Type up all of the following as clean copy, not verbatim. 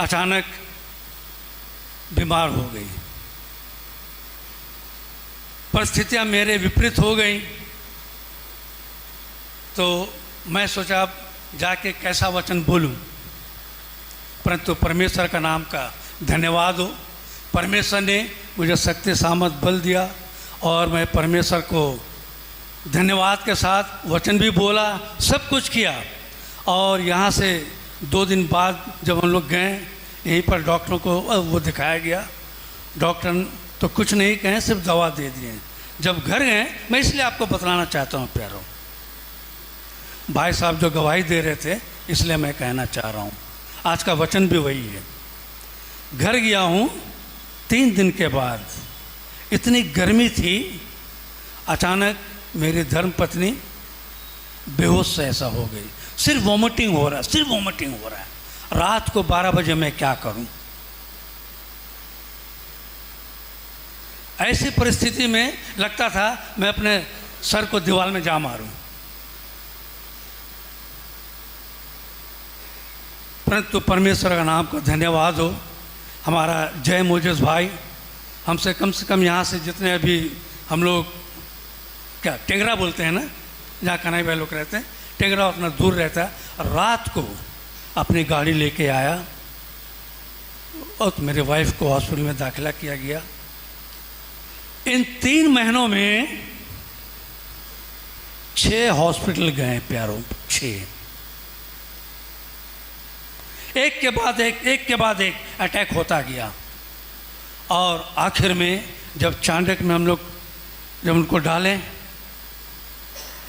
अचानक बीमार हो गई। परिस्थितियां मेरे विपरीत हो गई, तो मैं सोचा जाके कैसा वचन बोलूं, परंतु परमेश्वर का नाम का धन्यवाद हो, परमेश्वर ने मुझे शक्ति सामर्थ बल दिया और मैं परमेश्वर को धन्यवाद के साथ वचन भी बोला, सब कुछ किया। और यहाँ से 2 दिन बाद जब हम लोग गए, यहीं पर डॉक्टरों को वो दिखाया गया। डॉक्टर तो कुछ नहीं कहें, सिर्फ दवा दे दिए। जब घर गए, मैं इसलिए आपको बतलाना चाहता हूँ प्यारों, भाई साहब जो गवाही दे रहे थे, इसलिए मैं कहना चाह रहा हूँ, आज का वचन भी वही है। घर गया हूँ, 3 दिन के बाद इतनी गर्मी थी, अचानक मेरी धर्मपत्नी बेहोश से ऐसा हो गई। सिर्फ वॉमिटिंग हो रहा है, सिर्फ वॉमिटिंग हो रहा है। रात को 12 बजे मैं क्या करूं? ऐसी परिस्थिति में लगता था मैं अपने सर को दीवार में जा मारूं, परंतु परमेश्वर का नाम का धन्यवाद हो। हमारा जय मोजेस भाई हमसे कम से कम यहाँ से जितने अभी हम लोग क्या टेंगरा बोलते हैं ना, जहाँ कन्हई भाई लोग रहते हैं, टेंगरा उतना दूर रहता है। रात को अपनी गाड़ी लेके आया और मेरे वाइफ को हॉस्पिटल में दाखिला किया गया। इन 3 महीनों में 6 हॉस्पिटल गए प्यारों, 6, एक के बाद एक अटैक होता गया। और आखिर में जब चांडक में हम लोग जब उनको डालें,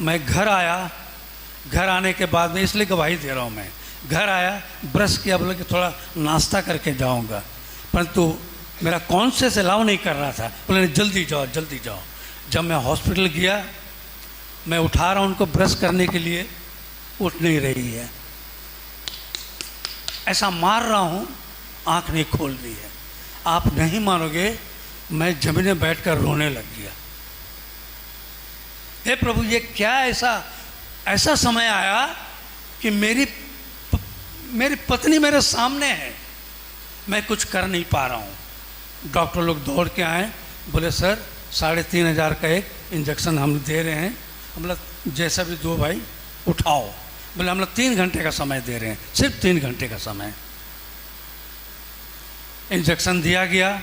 मैं घर आया। घर आने के बाद में, इसलिए गवाही दे रहा हूँ, मैं घर आया, ब्रश किया, बोला कि थोड़ा नाश्ता करके जाऊँगा, परंतु मेरा कॉन्शियस अलाउ नहीं कर रहा था। बोले जल्दी जाओ जल्दी जाओ। जब मैं हॉस्पिटल गया, मैं उठा रहा हूँ उनको ब्रश करने के लिए, उठ नहीं रही है, ऐसा मार रहा हूँ, आँख नहीं खोल रही है। आप नहीं मानोगे, मैं जमीन में बैठकर रोने लग गया। हे प्रभु, ये क्या ऐसा समय आया कि मेरी पत्नी मेरे सामने है, मैं कुछ कर नहीं पा रहा हूँ। डॉक्टर लोग दौड़ के आए, बोले सर 3,500 का एक इंजेक्शन हम दे रहे हैं। हम लोग जैसा भी दो भाई उठाओ। बोले हम लोग 3 घंटे का समय दे रहे हैं, सिर्फ 3 घंटे का समय। इंजेक्शन दिया गया,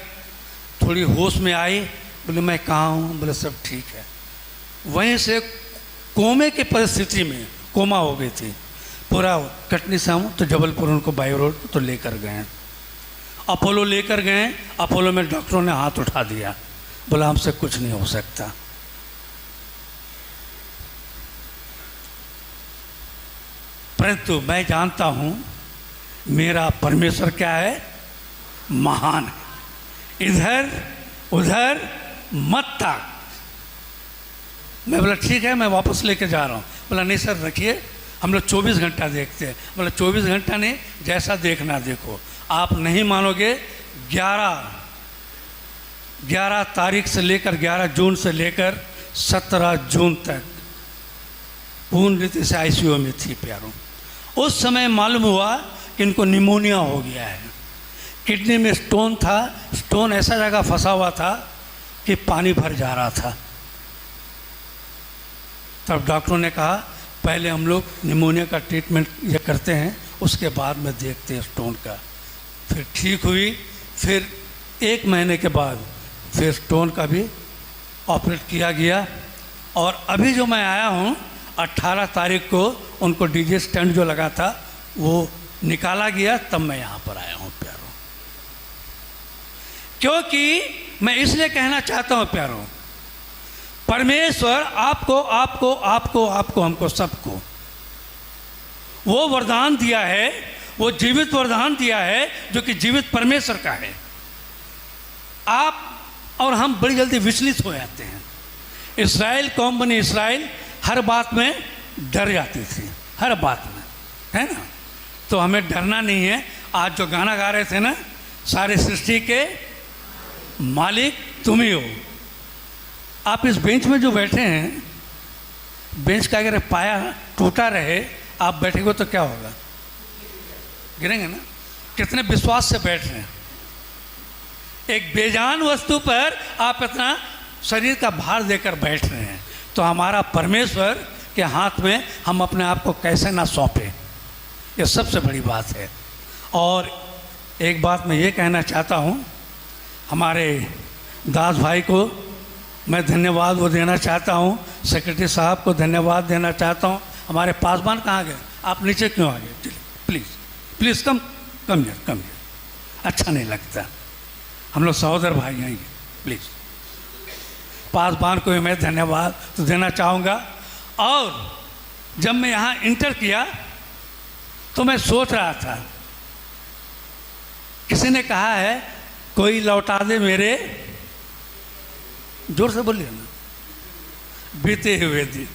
थोड़ी होश में आई, बोले मैं कहाँ हूँ? बोले सब ठीक है। वहीं से कोमे की परिस्थिति में, कोमा हो गई थी पूरा, कटनी से हम तो जबलपुर उनको बाई रोड तो लेकर गए, अपोलो लेकर गए। अपोलो में डॉक्टरों ने हाथ उठा दिया, बोला हमसे कुछ नहीं हो सकता। परंतु मैं जानता हूं मेरा परमेश्वर क्या है, महान है। इधर उधर मत ताक। मैं बोला ठीक है, मैं वापस लेके जा रहा हूँ। बोला नहीं सर रखिए, हम लोग 24 घंटा देखते हैं। बोला 24 घंटा नहीं, जैसा देखना देखो। आप नहीं मानोगे, 11 तारीख से लेकर 11 जून से लेकर 17 जून तक पूर्ण रीति से आईसीयू में थी प्यारों। उस समय मालूम हुआ कि इनको निमोनिया हो गया है, किडनी में स्टोन था। स्टोन ऐसा जगह फंसा हुआ था कि पानी भर जा रहा था। तब डॉक्टरों ने कहा पहले हम लोग निमोनिया का ट्रीटमेंट ये करते हैं, उसके बाद में देखते हैं स्टोन का। फिर ठीक हुई। फिर 1 महीने के बाद फिर स्टोन का भी ऑपरेट किया गया। और अभी जो मैं आया हूँ 18 तारीख को उनको डीजे स्टैंड जो लगा था वो निकाला गया, तब मैं यहाँ पर आया हूँ प्यारों। क्योंकि मैं इसलिए कहना चाहता हूँ प्यारों, परमेश्वर आपको आपको आपको आपको हमको सबको वो वरदान दिया है, वो जीवित वरदान दिया है जो कि जीवित परमेश्वर का है। आप और हम बड़ी जल्दी विचलित हो जाते हैं। इस्राएल कौम बनी इस्राएल हर बात में डर जाती थी, हर बात में, है ना। तो हमें डरना नहीं है। आज जो गाना गा रहे थे ना, सारे सृष्टि के मालिक तुम ही हो। आप इस बेंच में जो बैठे हैं, बेंच का अगर पाया टूटा रहे, आप बैठेंगे तो क्या होगा? गिरेंगे ना। कितने विश्वास से बैठ रहे हैं। एक बेजान वस्तु पर आप इतना शरीर का भार देकर बैठ रहे हैं, तो हमारा परमेश्वर के हाथ में हम अपने आप को कैसे ना सौंपें, ये सबसे बड़ी बात है। और एक बात मैं ये कहना चाहता हूँ, हमारे दास भाई को मैं धन्यवाद वो देना चाहता हूँ, सेक्रेटरी साहब को धन्यवाद देना चाहता हूँ। हमारे पासवान कहाँ गए? आप नीचे क्यों आ गए? चलिए प्लीज़ प्लीज़ कम हियर। अच्छा नहीं लगता, हम लोग सहोदर भाई हैं, प्लीज़। पासवान को मैं धन्यवाद तो देना चाहूँगा। और जब मैं यहाँ इंटर किया तो मैं सोच रहा था, किसी ने कहा है कोई लौटा दे मेरे, जोर से बोलिए ना, बीते हुए दिन।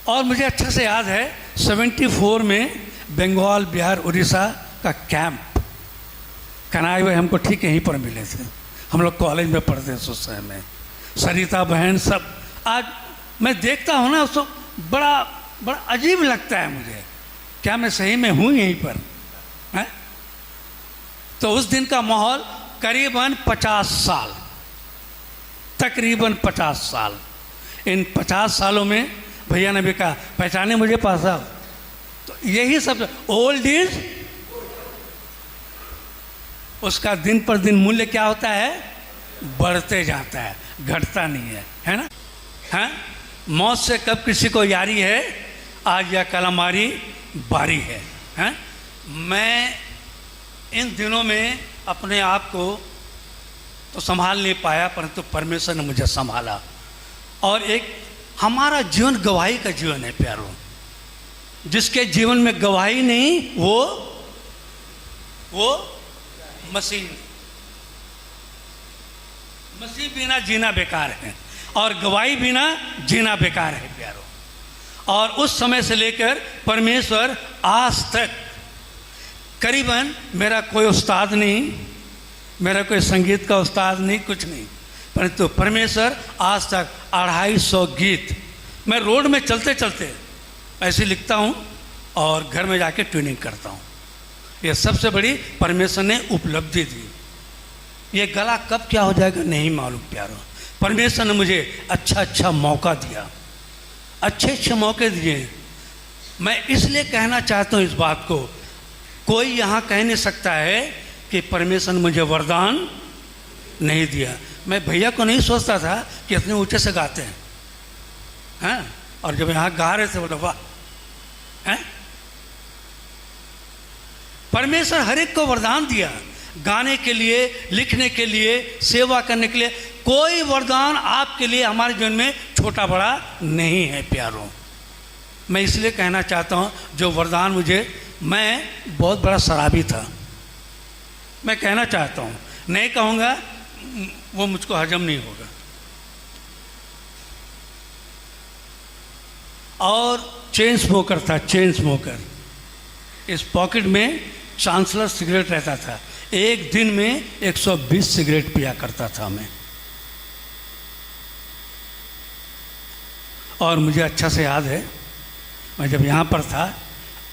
और मुझे अच्छा से याद है 74 में बंगाल, बिहार, उड़ीसा का कैंप कनाई हुए हमको ठीक यहीं पर मिले थे। हम लोग कॉलेज में पढ़ते थे उस समय में, सरिता बहन सब। आज मैं देखता हूँ ना उसको, बड़ा अजीब लगता है मुझे, क्या मैं सही में हूँ यहीं पर है? तो उस दिन का माहौल करीबन 50 साल, तकरीबन 50 साल। इन 50 सालों में भैया ने भी कहा, पहचाने मुझे पास साहब, तो यही सब ओल्ड इज, उसका दिन पर दिन मूल्य क्या होता है? बढ़ते जाता है, घटता नहीं है ना? हैं? मौत से कब किसी को यारी है, आज या कल हमारी बारी है। हैं? मैं इन दिनों में अपने आप को तो संभाल नहीं पाया, परंतु परमेश्वर ने मुझे संभाला। और एक हमारा जीवन गवाही का जीवन है प्यारों। जिसके जीवन में गवाही नहीं, वो मसीह बिना जीना बेकार है, और गवाही बिना जीना बेकार है प्यारों। और उस समय से लेकर परमेश्वर आज तक, करीबन मेरा कोई उस्ताद नहीं, मेरा कोई संगीत का उस्ताद नहीं, कुछ नहीं, परंतु परमेश्वर आज तक 250 गीत मैं रोड में चलते चलते ऐसे लिखता हूँ और घर में जाके ट्यूनिंग करता हूँ। ये सबसे बड़ी परमेश्वर ने उपलब्धि दी। ये गला कब क्या हो जाएगा नहीं मालूम प्यारों। परमेश्वर ने मुझे अच्छा मौका दिया, अच्छे मौके दिए। मैं इसलिए कहना चाहता हूँ इस बात को, कोई यहाँ कह नहीं सकता है कि परमेश्वर ने मुझे वरदान नहीं दिया। मैं भैया को नहीं सोचता था कि इतने ऊंचे से गाते हैं, और जब यहाँ गा रहे थे बोला वाह हैं। परमेश्वर हर एक को वरदान दिया, गाने के लिए, लिखने के लिए, सेवा करने के लिए। कोई वरदान आपके लिए हमारे जीवन में छोटा बड़ा नहीं है प्यारों। मैं इसलिए कहना चाहता हूँ, जो वरदान मुझे, मैं बहुत बड़ा शराबी था, मैं कहना चाहता हूँ, नहीं कहूँगा, वो मुझको हजम नहीं होगा। और चेन स्मोकर था, चेन स्मोकर। इस पॉकेट में चांसलर सिगरेट रहता था, एक दिन में 120 सिगरेट पिया करता था मैं। और मुझे अच्छा से याद है, मैं जब यहाँ पर था,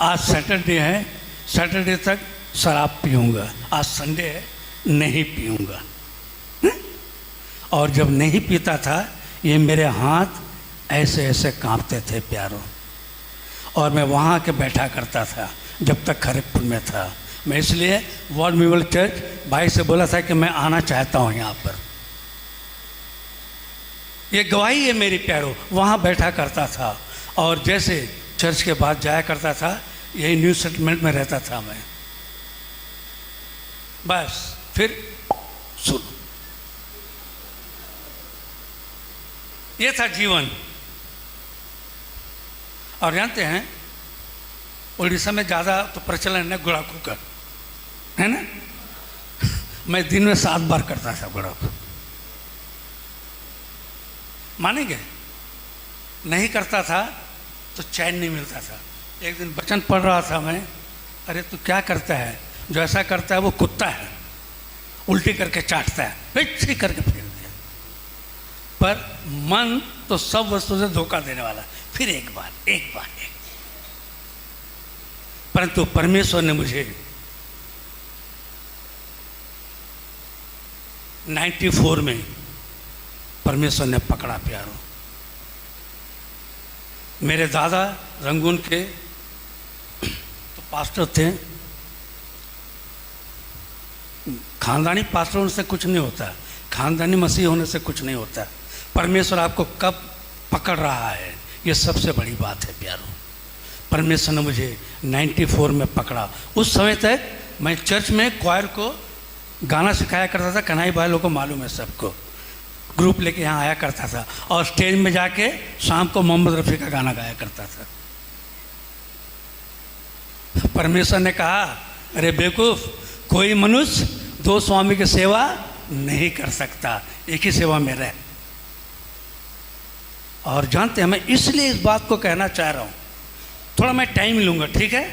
आज सैटरडे है, सैटरडे तक शराब पीऊँगा, आज संडे है नहीं पीऊँगा। और जब नहीं पीता था, ये मेरे हाथ ऐसे ऐसे कांपते थे प्यारों। और मैं वहाँ के बैठा करता था जब तक खड़गपुर में था। मैं इसलिए वर्ल्ड म्यूचुअल चर्च भाई से बोला था कि मैं आना चाहता हूँ यहाँ पर। ये गवाही है मेरी प्यारों। वहाँ बैठा करता था, और जैसे चर्च के बाद जाया करता था, यही न्यू सेटलमेंट में रहता था मैं। बस फिर सुनो, ये था जीवन। और जानते हैं उड़ीसा में ज़्यादा तो प्रचलन है गुड़ाखू का, है ना? मैं दिन में 7 बार करता था गुड़ाखू। मानेंगे? नहीं करता था तो चैन नहीं मिलता था। एक दिन वचन पढ़ रहा था मैं, अरे तू क्या करता है? जो ऐसा करता है वो कुत्ता है, उल्टी करके चाटता है, फिर करके फेंक दिया। पर मन तो सब वस्तु से धोखा देने वाला। फिर एक बार परंतु परमेश्वर ने मुझे 94 में परमेश्वर ने पकड़ा प्यारो। मेरे दादा रंगून के तो पास्टर थे। खानदानी पास्टर होने से कुछ नहीं होता, खानदानी मसीह होने से कुछ नहीं होता। परमेश्वर आपको कब पकड़ रहा है, ये सबसे बड़ी बात है प्यारो। परमेश्वर ने मुझे 94 में पकड़ा। उस समय तक मैं चर्च में क्वायर को गाना सिखाया करता था। कन्हई भाई लोगों को मालूम है, सबको ग्रुप लेके यहाँ आया करता था और स्टेज में जाके शाम को मोहम्मद रफ़ी का गाना गाया करता था। परमेश्वर ने कहा, अरे बेवकूफ, कोई मनुष्य दो स्वामी की सेवा नहीं कर सकता, एक ही सेवा में रहे। और जानते हैं, मैं इसलिए इस बात को कहना चाह रहा हूँ, थोड़ा मैं टाइम लूँगा, ठीक है,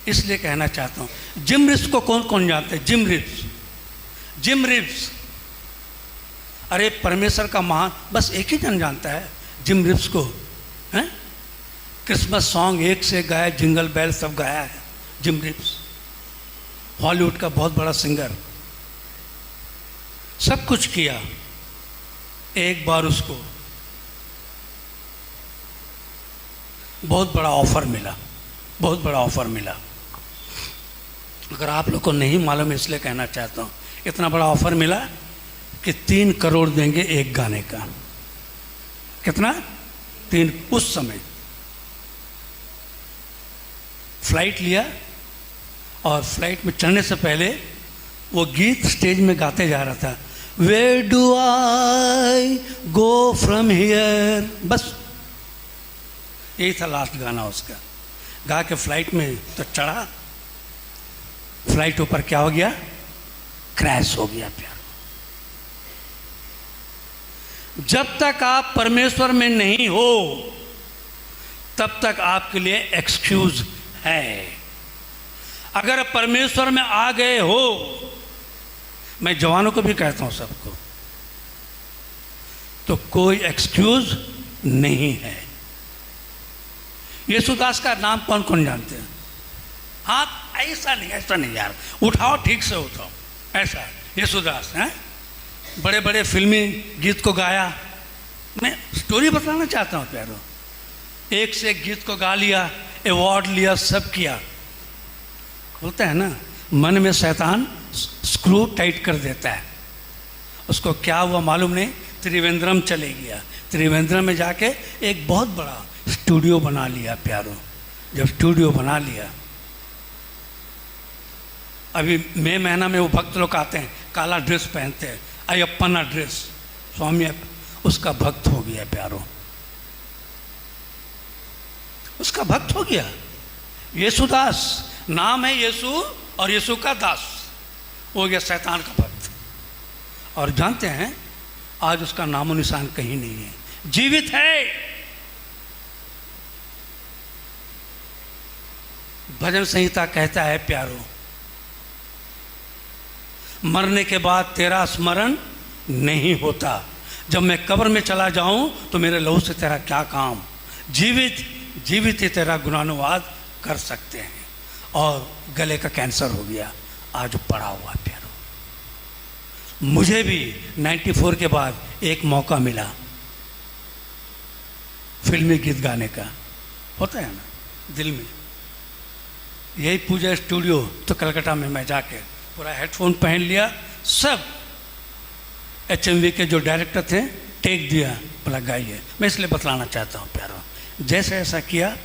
इसलिए कहना चाहता हूँ। जिम रिप्स को कौन कौन जानते हैं? जिम रिप्स, जिम रिप्स, अरे परमेश्वर का महान, बस एक ही जन जानता है जिम रिप्स को, हैं? क्रिसमस सॉन्ग एक से गाया, जिंगल बेल सब गाया है जिम रिप्स। हॉलीवुड का बहुत बड़ा सिंगर, सब कुछ किया। एक बार उसको बहुत बड़ा ऑफर मिला, बहुत बड़ा ऑफर मिला। अगर आप लोग को नहीं मालूम, इसलिए कहना चाहता हूँ, इतना बड़ा ऑफर मिला कि 3 करोड़ देंगे एक गाने का। कितना? 3। उस समय फ्लाइट लिया और फ्लाइट में चढ़ने से पहले वो गीत स्टेज में गाते जा रहा था, where do I go from here, बस यही था लास्ट गाना उसका। गा के फ्लाइट में तो चढ़ा, फ्लाइट ऊपर क्या हो गया? क्रैश हो गया प्यार। जब तक आप परमेश्वर में नहीं हो तब तक आपके लिए एक्सक्यूज है। अगर परमेश्वर में आ गए हो, मैं जवानों को भी कहता हूं सबको, तो कोई एक्सक्यूज नहीं है। यीशुदास का नाम कौन कौन जानते हैं? हाँ, ऐसा नहीं यार, उठाओ, ठीक से उठाओ, ऐसा यीशुदास हैं। बड़े बड़े फिल्मी गीत को गाया। मैं स्टोरी बताना चाहता हूँ प्यारो, एक से एक गीत को गा लिया, अवार्ड लिया, सब किया। बोलते हैं ना, मन में शैतान स्क्रू टाइट कर देता है। उसको क्या हुआ मालूम नहीं, त्रिवेंद्रम चले गया। त्रिवेंद्रम में जाके एक बहुत बड़ा स्टूडियो बना लिया प्यारो। जब स्टूडियो बना लिया, अभी मई महीना में वो भक्त लोग आते हैं, काला ड्रेस पहनते हैं, अयप्पना ड्रेस, स्वामी उसका भक्त हो गया प्यारो, उसका भक्त हो गया। यीशुदास नाम है, यीशु और यीशु का दास, हो गया शैतान का भक्त। और जानते हैं, आज उसका नामो निशान कहीं नहीं है, जीवित है। भजन संहिता कहता है प्यारो, मरने के बाद तेरा स्मरण नहीं होता। जब मैं कब्र में चला जाऊं तो मेरे लहू से तेरा क्या काम। जीवित जीवित ही तेरा गुणानुवाद कर सकते हैं। और गले का कैंसर हो गया, आज पड़ा हुआ प्यारो। मुझे भी 94 के बाद एक मौका मिला फिल्मी गीत गाने का, होता है ना दिल में। यही पूजा स्टूडियो तो कलकत्ता में मैं जाके पूरा हेडफोन पहन लिया, सब HMV के जो डायरेक्टर थे टेक दिया, बोला गाइए। मैं इसलिए बतलाना चाहता हूँ प्यारो, जैसे ऐसा किया,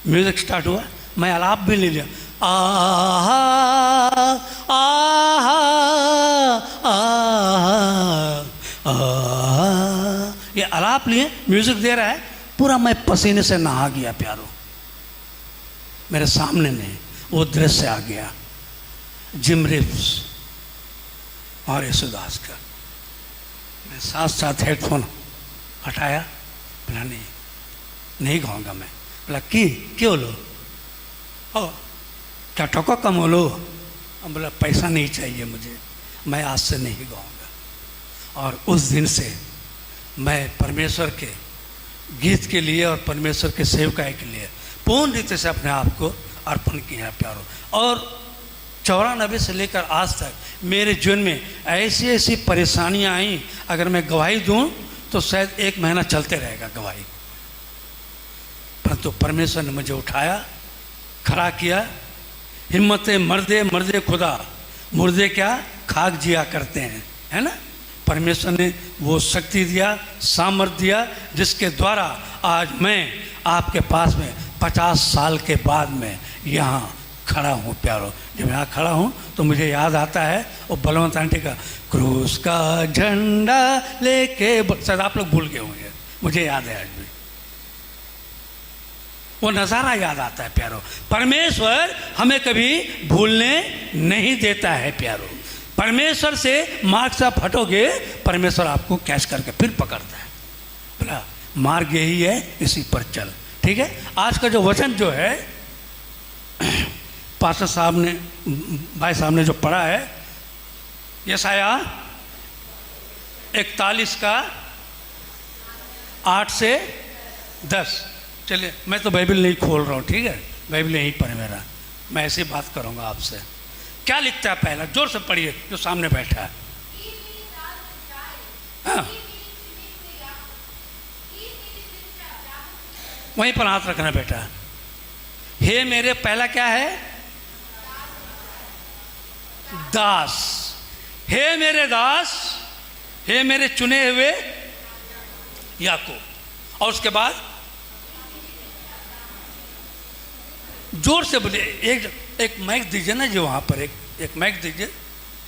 म्यूजिक स्टार्ट हुआ, मैं आलाप भी ले लिया, आहा आहा आहा आहा, ये आलाप लिए, म्यूजिक दे रहा है, पूरा मैं पसीने से नहा गया प्यारो। मेरे सामने में वो दृश्य आ गया, जिम रिप्स और यीशुदास का। मैं साथ साथ हेडफोन हटाया, बोला नहीं गाऊंगा मैं। बोला क्यों लो, ओ क्या ठोको कम हो लो। बोला पैसा नहीं चाहिए मुझे, मैं आज से नहीं गाऊंगा। और उस दिन से मैं परमेश्वर के गीत के लिए और परमेश्वर के सेवकाई के लिए पूर्ण रीति से अपने आप को अर्पण किया है प्यारो। और 94 से लेकर आज तक मेरे जीवन में ऐसी ऐसी परेशानियां आई, अगर मैं गवाही दूं तो शायद 1 महीना चलते रहेगा गवाही। परंतु परमेश्वर ने मुझे उठाया, खड़ा किया। हिम्मत मर्दे मर्दे खुदा, मुर्दे क्या खाक जिया करते हैं, है ना। परमेश्वर ने वो शक्ति दिया, सामर्थ्य दिया, जिसके द्वारा आज मैं आपके पास में 50 साल के बाद में यहाँ खड़ा हूँ प्यारो। जब यहाँ खड़ा हूँ तो मुझे याद आता है वो बलवंत आंटी का क्रूस का झंडा लेके, शायद आप लोग भूल गए होंगे, मुझे याद है आज भी वो नज़ारा याद आता है प्यारो। परमेश्वर हमें कभी भूलने नहीं देता है प्यारो। परमेश्वर से मार्ग से आप हटोगे, परमेश्वर आपको कैच करके फिर पकड़ता है। बोला मार्ग यही है, इसी पर चल। ठीक है, आज का जो वचन जो है पास्टर साहब ने, भाई साहब ने जो पढ़ा है, यशाया 41 का 8 से 10। चलिए, मैं तो बाइबल नहीं खोल रहा हूँ, ठीक है, बाइबल यहीं पर है मेरा, मैं ऐसी बात करूँगा आपसे। क्या लिखता है पहला, जोर से पढ़िए जो सामने बैठा है। हाँ, वहीं पर हाथ रखना बेटा। हे मेरे, पहला क्या है, दास। हे मेरे दास, हे मेरे चुने हुए याकूब। और उसके बाद जोर से बोलिए, एक माइक दीजिए ना जी, वहाँ पर एक माइक दीजिए,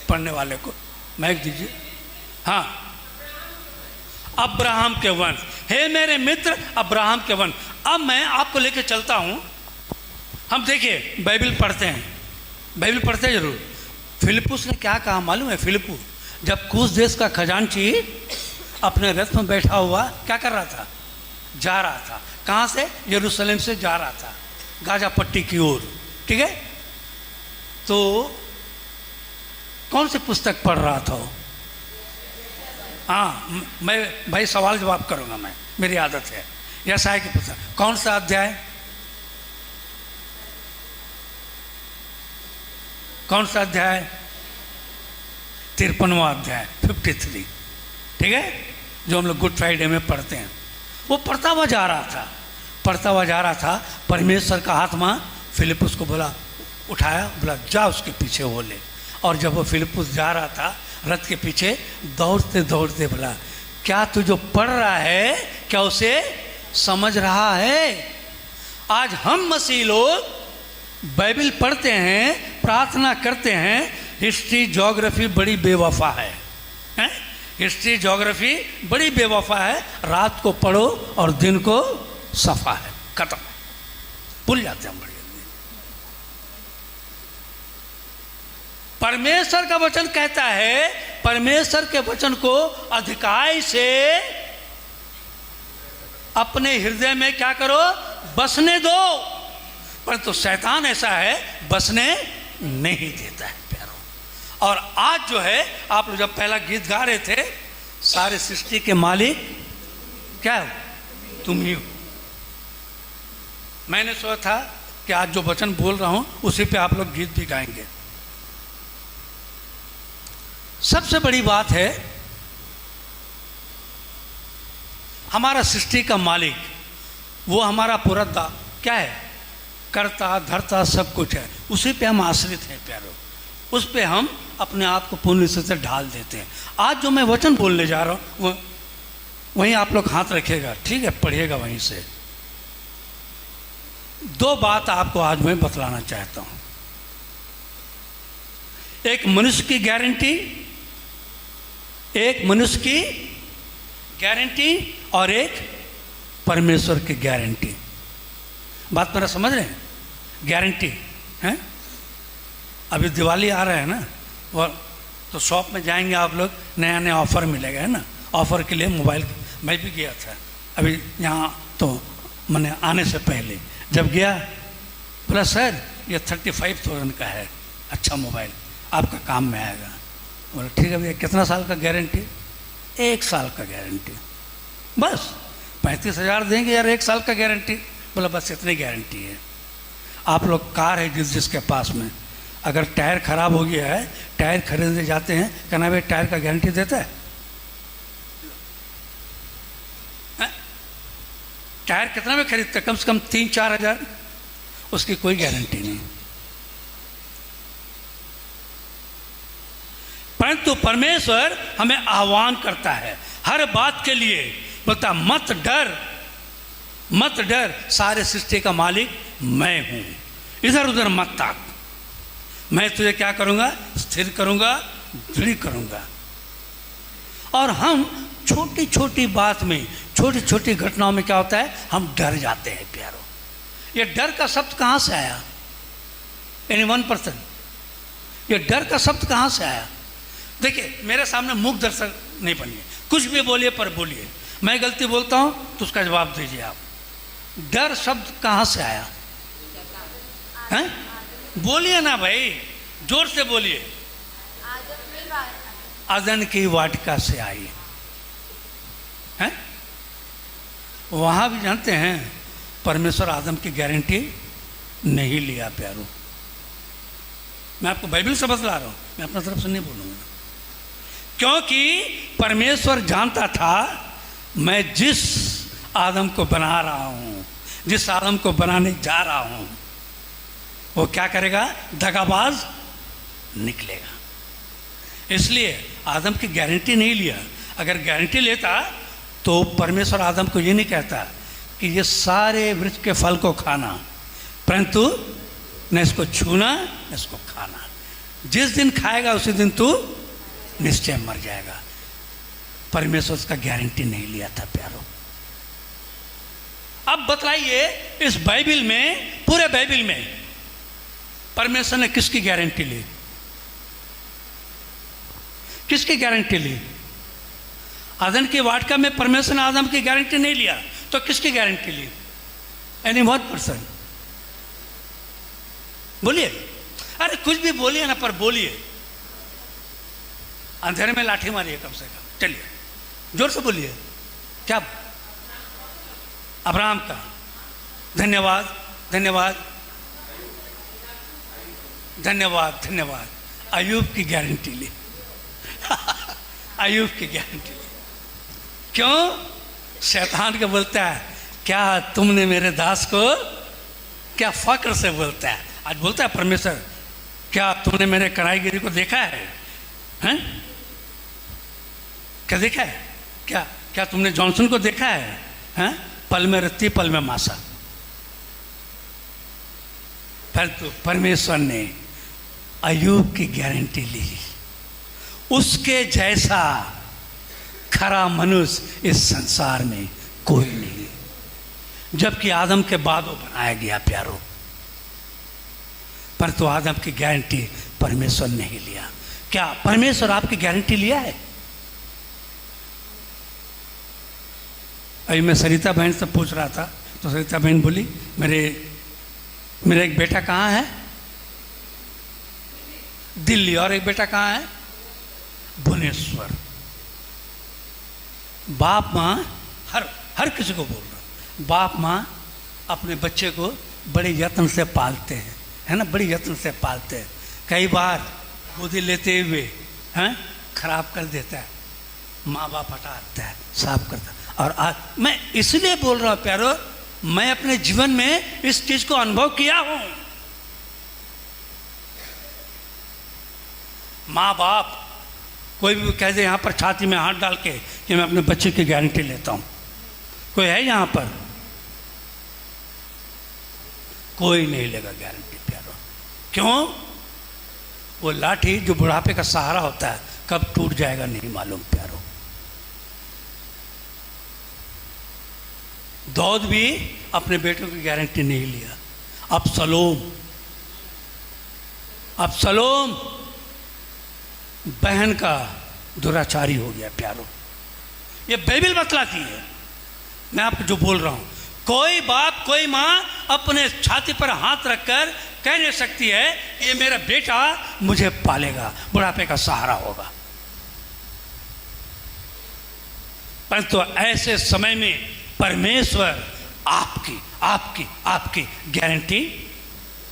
पढ़ने वाले को माइक दीजिए। हाँ, अब्राहम के वंश, हे मेरे मित्र अब्राहम के वंश। अब मैं आपको लेके चलता हूँ। हम देखिए बाइबल पढ़ते हैं, बाइबल पढ़ते हैं जरूर। फिलिपुस ने क्या कहा मालूम है? फिलिपु जब कूश देश का खजांची अपने रथ में बैठा हुआ क्या कर रहा था, जा रहा था। कहाँ से? यरूशलेम से जा रहा था गाजा पट्टी की ओर। ठीक है, तो कौन सी पुस्तक पढ़ रहा था? हाँ, मैं भाई सवाल जवाब करूंगा, मैं, मेरी आदत है। यशाया की पुस्तक कौन सा अध्याय, कौन सा अध्याय? 53वां अध्याय, 53। ठीक है, जो हम लोग गुड फ्राइडे में पढ़ते हैं। वो पढ़ता हुआ जा रहा था, पढ़ता हुआ जा रहा था। परमेश्वर का आत्मा फिलिपुस को बोला, उठाया, बोला जा उसके पीछे वो ले। और जब वो फिलिपुस जा रहा था रथ के पीछे, दौड़ते दौड़ते बोला, क्या तू जो पढ़ रहा है क्या उसे समझ रहा है? आज हम मसीह लोग बाइबल पढ़ते हैं, प्रार्थना करते हैं, हिस्ट्री ज्योग्राफी बड़ी बेवफा है, हैं? हिस्ट्री ज्योग्राफी बड़ी बेवफा है। रात को पढ़ो और दिन को सफा है, खत्म, भूल जाते हैं बड़ी जल्दी। परमेश्वर का वचन कहता है, परमेश्वर के वचन को अधिकाई से अपने हृदय में क्या करो, बसने दो। परंतु शैतान ऐसा है, बसने नहीं देता है प्यारो। और आज जो है, आप लोग जब पहला गीत गा रहे थे, सारे सृष्टि के मालिक क्या हो, तुम ही हो। मैंने सोचा था कि आज जो वचन बोल रहा हूं उसी पे आप लोग गीत भी गाएंगे। सबसे बड़ी बात है, हमारा सृष्टि का मालिक, वो हमारा पूरा क्या है, करता धरता सब कुछ है, उसी पे हम आश्रित हैं प्यारो। उस पे हम अपने आप को पूर्ण रूप से ढाल देते हैं। आज जो मैं वचन बोलने जा रहा हूँ वहीं आप लोग हाथ रखिएगा, ठीक है, पढ़िएगा वहीं से। 2 बात आपको आज मैं बतलाना चाहता हूँ। एक मनुष्य की गारंटी, एक मनुष्य की गारंटी और एक परमेश्वर की गारंटी। बात मेरा समझ रहे हैं? गारंटी है, अभी दिवाली आ रहा है ना, और तो शॉप में जाएंगे आप लोग, नया नया ऑफ़र मिलेगा, है ना। ऑफ़र के लिए मोबाइल, मैं भी गया था अभी यहाँ, तो मैंने आने से पहले जब गया, बोला सर ये 35,000 का है, अच्छा मोबाइल, आपका काम में आएगा। बोला ठीक है भैया, कितना साल का गारंटी? 1 साल का गारंटी। बस 35,000 देंगे यार, 1 साल का गारंटी। बोला बस इतनी गारंटी है। आप लोग कार है जिसके पास में, अगर टायर खराब हो गया है, टायर खरीदने जाते हैं, कहना भाई टायर का गारंटी देता है? टायर कितना में खरीदते? कम से कम 3-4 हज़ार, उसकी कोई गारंटी नहीं। परंतु परमेश्वर हमें आह्वान करता है हर बात के लिए, बोलता मत डर, मत डर, सारे सृष्टि का मालिक मैं हूं, इधर उधर मत ताक, मैं तुझे क्या करूंगा? स्थिर करूंगा, दृढ़ करूंगा। और हम छोटी छोटी बात में, छोटी छोटी घटनाओं में क्या होता है? हम डर जाते हैं प्यारो। ये डर का शब्द कहां से आया? एनी 1%? ये डर का शब्द कहां से आया? देखिए, मेरे सामने मूक दर्शक नहीं बनिए, कुछ भी बोलिए पर बोलिए, मैं गलती बोलता हूं तो उसका जवाब दीजिए आप। डर शब्द कहां से आया हैं? बोलिए ना भाई, जोर से बोलिए। अदन की वाटिका से आई है। वहां भी जानते हैं परमेश्वर आदम की गारंटी नहीं लिया प्यारो। मैं आपको बाइबल से बतला रहा हूं, मैं अपना तरफ से नहीं बोलूंगा, क्योंकि परमेश्वर जानता था मैं जिस आदम को बना रहा हूं, जिस आदम को बनाने जा रहा हूं, वो क्या करेगा? दगाबाज निकलेगा। इसलिए आदम की गारंटी नहीं लिया। अगर गारंटी लेता तो परमेश्वर आदम को ये नहीं कहता कि ये सारे वृक्ष के फल को खाना, परंतु न इसको छूना न इसको खाना, जिस दिन खाएगा उसी दिन तू निश्चय मर जाएगा। परमेश्वर उसका गारंटी नहीं लिया था प्यारो। अब बतलाइए, इस बाइबल में, पूरे बाइबल में परमेश्वर ने किसकी गारंटी ली? किसकी गारंटी ली? अदन की वाटिका में परमेश्वर ने आदम की गारंटी नहीं लिया, तो किसकी गारंटी ली? एनी 1%? बोलिए, अरे कुछ भी बोलिए ना, पर बोलिए। अंधेरे में लाठी मारिए कम से कम, चलिए जोर से बोलिए। क्या? अब्राहम का। धन्यवाद, धन्यवाद, धन्यवाद, धन्यवाद। अय्यूब की गारंटी ली। अय्यूब की गारंटी ली। क्यों? शैतान को बोलता है, क्या तुमने मेरे दास को, क्या फक्र से बोलता है, आज बोलता है परमेश्वर, क्या तुमने मेरे कढ़ाईगिरी को देखा है? हैं? क्या देखा है? क्या क्या तुमने जॉनसन को देखा है? हैं? पल में रत्ती पल में मासा। परंतु परमेश्वर ने अय्यूब की गारंटी ली। उसके जैसा खरा मनुष्य इस संसार में कोई नहीं, जबकि आदम के बाद वो बनाया गया प्यारो। परंतु आदम की गारंटी परमेश्वर नहीं लिया। क्या परमेश्वर आपकी गारंटी लिया है? अभी मैं सरिता बहन से पूछ रहा था, तो सरिता बहन बोली, मेरा एक बेटा कहाँ है? दिल्ली। और एक बेटा कहाँ है? भुवनेश्वर। बाप माँ, हर किसी को बोल रहा, बाप माँ अपने बच्चे को बड़े यत्न से पालते हैं, है ना, बड़ी यत्न से पालते हैं। कई बार गोदी लेते हुए हैं खराब कर देता है, माँ बाप हटाता है, साफ करता है। और आज मैं इसलिए बोल रहा हूँ प्यारो, मैं अपने जीवन में इस चीज को अनुभव किया हूं। माँ बाप कोई भी कह दे यहाँ पर छाती में हाथ डाल के कि मैं अपने बच्चे की गारंटी लेता हूं, कोई है यहाँ पर? कोई नहीं लेगा गारंटी प्यारो। क्यों? वो लाठी जो बुढ़ापे का सहारा होता है कब टूट जाएगा नहीं मालूम प्यारो। दाऊद भी अपने बेटों की गारंटी नहीं लिया। अबसलोम बहन का दुराचारी हो गया प्यारो। ये बाइबल बतलाती है, मैं आपको जो बोल रहा हूं। कोई बाप, कोई माँ अपने छाती पर हाथ रखकर कह नहीं सकती है ये मेरा बेटा मुझे पालेगा, बुढ़ापे का सहारा होगा। परंतु ऐसे समय में परमेश्वर आपकी आपकी आपकी गारंटी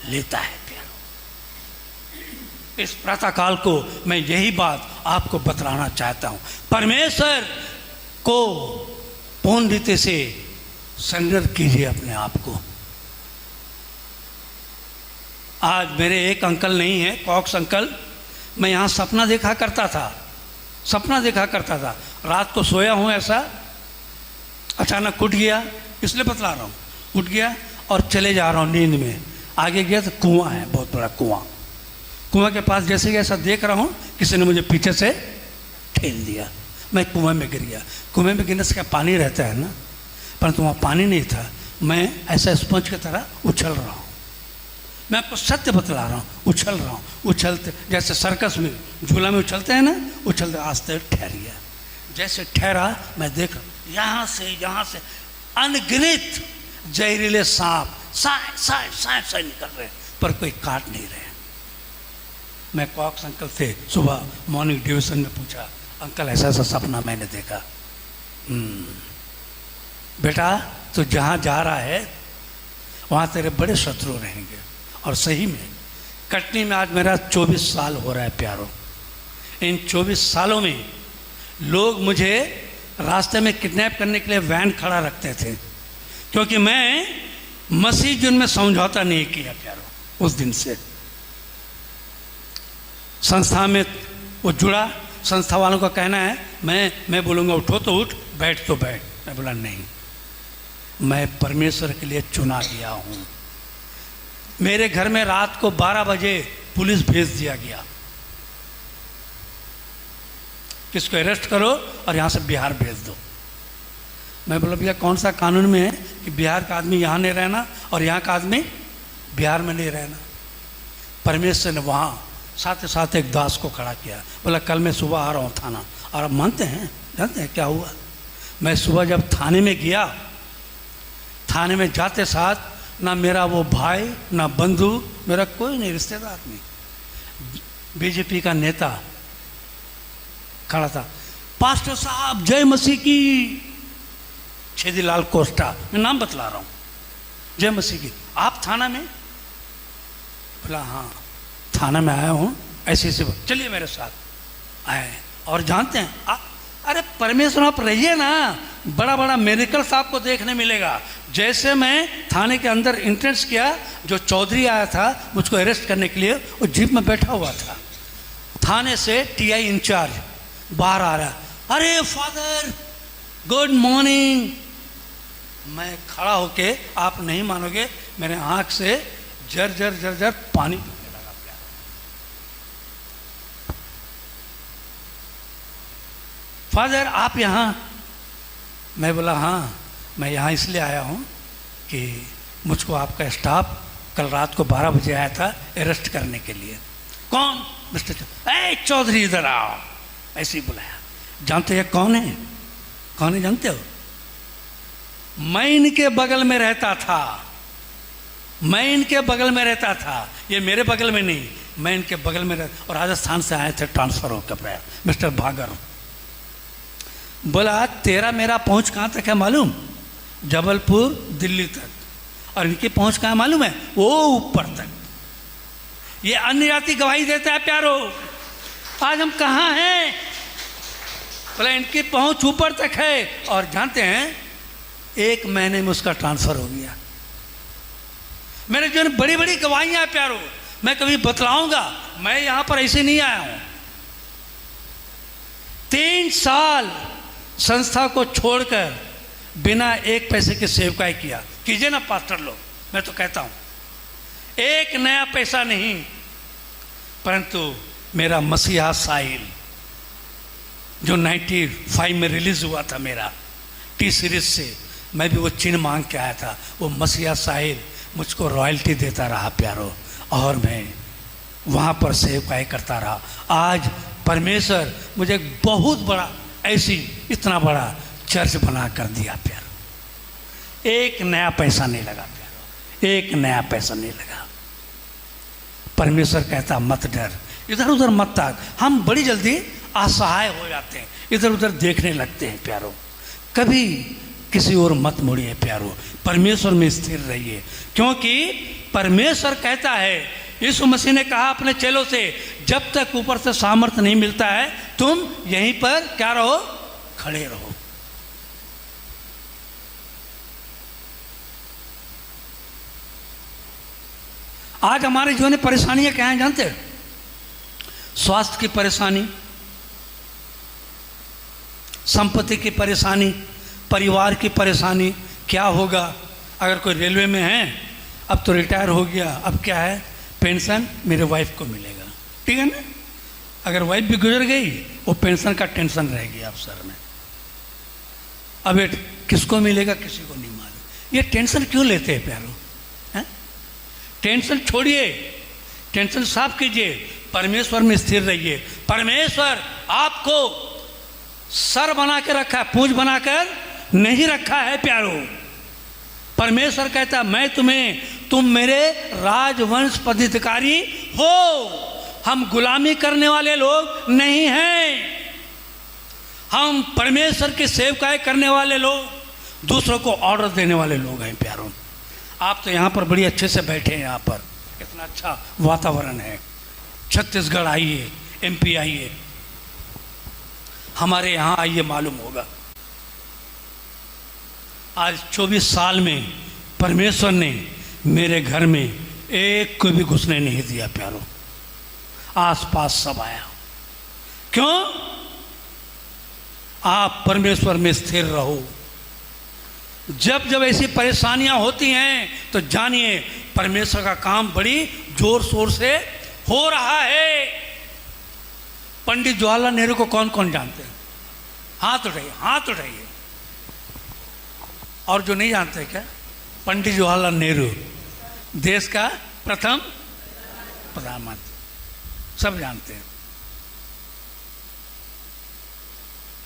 लेता है प्यारो। इस प्रातःकाल को मैं यही बात आपको बतलाना चाहता हूँ। परमेश्वर को पूर्ण रीति से सरेंडर कीजिए अपने आप को। आज मेरे एक अंकल नहीं है, कॉक्स अंकल, मैं यहाँ सपना देखा करता था, सपना देखा करता था। रात को सोया हूँ ऐसा, अचानक उठ गया, इसलिए बतला रहा हूँ, उठ गया और चले जा रहा हूँ नींद में। आगे गया तो कुआं है, बहुत बड़ा कुआं। कुआं के पास जैसे कि ऐसा देख रहा हूँ, किसी ने मुझे पीछे से ठेल दिया, मैं कुएं में गिर गया। कुएं में गिरने से क्या पानी रहता है ना, परंतु वहाँ पानी नहीं था। मैं ऐसा स्पंज की तरह उछल रहा हूँ। मैं आपको सत्य बतला रहा हूँ, उछल रहा हूँ, उछलते जैसे सर्कस में झूला में उछलते हैं ना, उछलते आस्ते ठहर गया। जैसे ठहरा मैं देख रहा हूँ, यहाँ से अनगिनत जहरीले सांप साए निकल रहे हैं, पर कोई काट नहीं रहे। मैं कॉक्स अंकल से सुबह मॉर्निंग डिवीजन में पूछा, अंकल ऐसा ऐसा सपना मैंने देखा। बेटा तो जहाँ जा रहा है वहाँ तेरे बड़े शत्रु रहेंगे। और सही में कटनी में आज मेरा 24 साल हो रहा है प्यारो। इन 24 सालों में लोग मुझे रास्ते में किडनैप करने के लिए वैन खड़ा रखते थे, क्योंकि मैं मसीह जुन में समझौता नहीं किया प्यारो। उस दिन से संस्था में वो जुड़ा, संस्था वालों का कहना है मैं बोलूँगा उठो तो उठ, बैठ तो बैठ। मैं बोला नहीं, मैं परमेश्वर के लिए चुना गया हूँ। मेरे घर में रात को 12 बजे पुलिस भेज दिया गया, किसको अरेस्ट करो और यहाँ से बिहार भेज दो। मैं बोला भैया कौन सा कानून में है कि बिहार का आदमी यहाँ नहीं रहना और यहाँ का आदमी बिहार में नहीं रहना। परमेश्वर ने वहाँ साथ ही साथ एक दास को खड़ा किया, बोला कल मैं सुबह आ रहा हूँ थाना। और अब मानते हैं, जानते हैं क्या हुआ? मैं सुबह जब थाने में गया, थाने में जाते साथ ना मेरा वो भाई ना बंधु, मेरा कोई नहीं, रिश्तेदार नहीं, बीजेपी का नेता खड़ा था। पास्टर साहब जय मसीह की, छेदीलाल कोस्टा, मैं नाम बतला रहा हूँ, जय मसीह की। आप थाना में? बोला हाँ थाना में आया हूँ, ऐसे ऐसे। चलिए मेरे साथ आए। और जानते हैं अरे परमेश्वर आप रहिए ना, बड़ा बड़ा मेरिकल्स आपको देखने मिलेगा। जैसे मैं थाने के अंदर एंट्रेंस किया, जो चौधरी आया था मुझको अरेस्ट करने के लिए, वो जीप में बैठा हुआ था। थाने से टीआई इंचार्ज बाहर आ रहा, अरे फादर गुड मॉर्निंग। मैं खड़ा होके, आप नहीं मानोगे, मेरे आंख से जर जर जर जर पानी गिरने लगा प्यार। फादर आप यहाँ? मैं बोला हाँ, मैं यहाँ इसलिए आया हूँ कि मुझको आपका स्टाफ कल रात को 12 बजे आया था अरेस्ट करने के लिए। कौन? मिस्टर ए चौधरी इधर आओ, ऐसे ही बुलाया। जानते हैं कौन है? कौन है जानते हो? मैं इनके बगल में रहता था, मैं इनके बगल में रहता था, ये मेरे बगल में नहीं, मैं इनके बगल में रहता। और राजस्थान से आए थे ट्रांसफर होकर मिस्टर भागर। बोला तेरा मेरा पहुंच कहाँ तक है मालूम? जबलपुर दिल्ली तक। और इनकी पहुंच कहाँ मालूम है? वो ऊपर तक। ये अन्य जाति गवाही देता है प्यारो, आज हम कहाँ हैं? बोला इनकी पहुंच ऊपर तक है। और जानते हैं 1 महीने में उसका ट्रांसफर हो गया। मेरे जो बड़ी बड़ी गवाहियां प्यारो, मैं कभी बतलाऊंगा, मैं यहां पर ऐसे नहीं आया हूं। 3 साल संस्था को छोड़कर बिना 1 पैसे की सेवकाई किया। कीजिए ना पास्टर लोग, मैं तो कहता हूं 1 नया पैसा नहीं। परंतु मेरा मसीहा साहिल जो 95 में रिलीज हुआ था मेरा टी सीरीज से, मैं भी वो चिन्ह मांग के आया था। वो मसीहा साहिल मुझको रॉयल्टी देता रहा प्यारो, और मैं वहाँ पर सेवकाई करता रहा। आज परमेश्वर मुझे एक बहुत बड़ा ऐसी इतना बड़ा चर्च बना कर दिया प्यारो। 1 नया पैसा नहीं लगा प्यारो, 1 नया पैसा नहीं लगा। परमेश्वर कहता मत डर, इधर उधर मत ताक। हम बड़ी जल्दी असहाय हो जाते हैं, इधर उधर देखने लगते हैं प्यारो। कभी किसी और मत मुड़िए प्यारो, परमेश्वर में स्थिर रहिए, क्योंकि परमेश्वर कहता है, यीशु मसीह ने कहा अपने चेलों से, जब तक ऊपर से सामर्थ्य नहीं मिलता है तुम यहीं पर क्या रहो, खड़े रहो। आज हमारे जीवन में परेशानियां क्या हैं जानते हैं? स्वास्थ्य की परेशानी, संपत्ति की परेशानी, परिवार की परेशानी। क्या होगा अगर कोई रेलवे में है, अब तो रिटायर हो गया, अब क्या है, पेंशन मेरे वाइफ को मिलेगा, ठीक है ना। अगर वाइफ भी गुजर गई, वो पेंशन का टेंशन रहेगी आप सर में। अब ये किसको मिलेगा किसी को नहीं मालूम। ये टेंशन क्यों लेते हैं प्यारो? हैं? टेंशन छोड़िए, टेंशन साफ कीजिए, परमेश्वर में स्थिर रहिए। परमेश्वर आपको सर बना के रखा है, पूंछ बनाकर नहीं रखा है प्यारो। परमेश्वर कहता मैं तुम मेरे राजवंश पदाधिकारी हो। हम गुलामी करने वाले लोग नहीं हैं, हम परमेश्वर की सेवकाई करने वाले लोग, दूसरों को ऑर्डर देने वाले लोग हैं प्यारो। आप तो यहाँ पर बड़ी अच्छे से बैठे हैं, यहाँ पर इतना अच्छा वातावरण है। छत्तीसगढ़ आइए, MP आइए, हमारे यहाँ आइए, मालूम होगा आज 24 साल में परमेश्वर ने मेरे घर में एक को भी घुसने नहीं दिया प्यारो। आसपास सब आया। क्यों? आप परमेश्वर में स्थिर रहो। जब जब ऐसी परेशानियां होती हैं तो जानिए परमेश्वर का काम बड़ी जोर शोर से हो रहा है। पंडित जवाहरलाल नेहरू को कौन कौन जानते हैं? हाथ उठाइए, हाथ उठाइए। और जो नहीं जानते क्या, पंडित जवाहरलाल नेहरू देश का प्रथम प्रधानमंत्री, सब जानते हैं।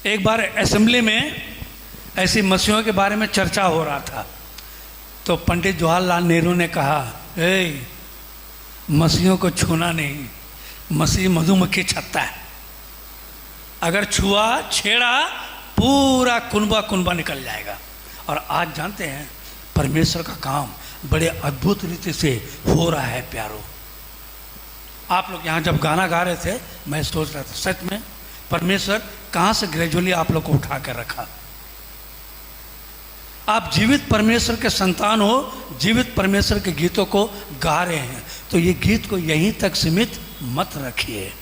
एक बार असेंबली में ऐसी मसीहों के बारे में चर्चा हो रहा था, तो पंडित जवाहरलाल नेहरू ने कहा, मसीहों को छूना नहीं, मसीह मधुमक्खी छत्ता है, अगर छुआ छेड़ा पूरा कुनबा कुनबा निकल जाएगा। और आज जानते हैं परमेश्वर का काम बड़े अद्भुत रीति से हो रहा है प्यारो। आप लोग यहाँ जब गाना गा रहे थे, मैं सोच रहा था सच में परमेश्वर कहाँ से ग्रेजुअली आप लोग को उठा कर रखा। आप जीवित परमेश्वर के संतान हो, जीवित परमेश्वर के गीतों को गा रहे हैं, तो ये गीत को यहीं तक सीमित मत रखिए,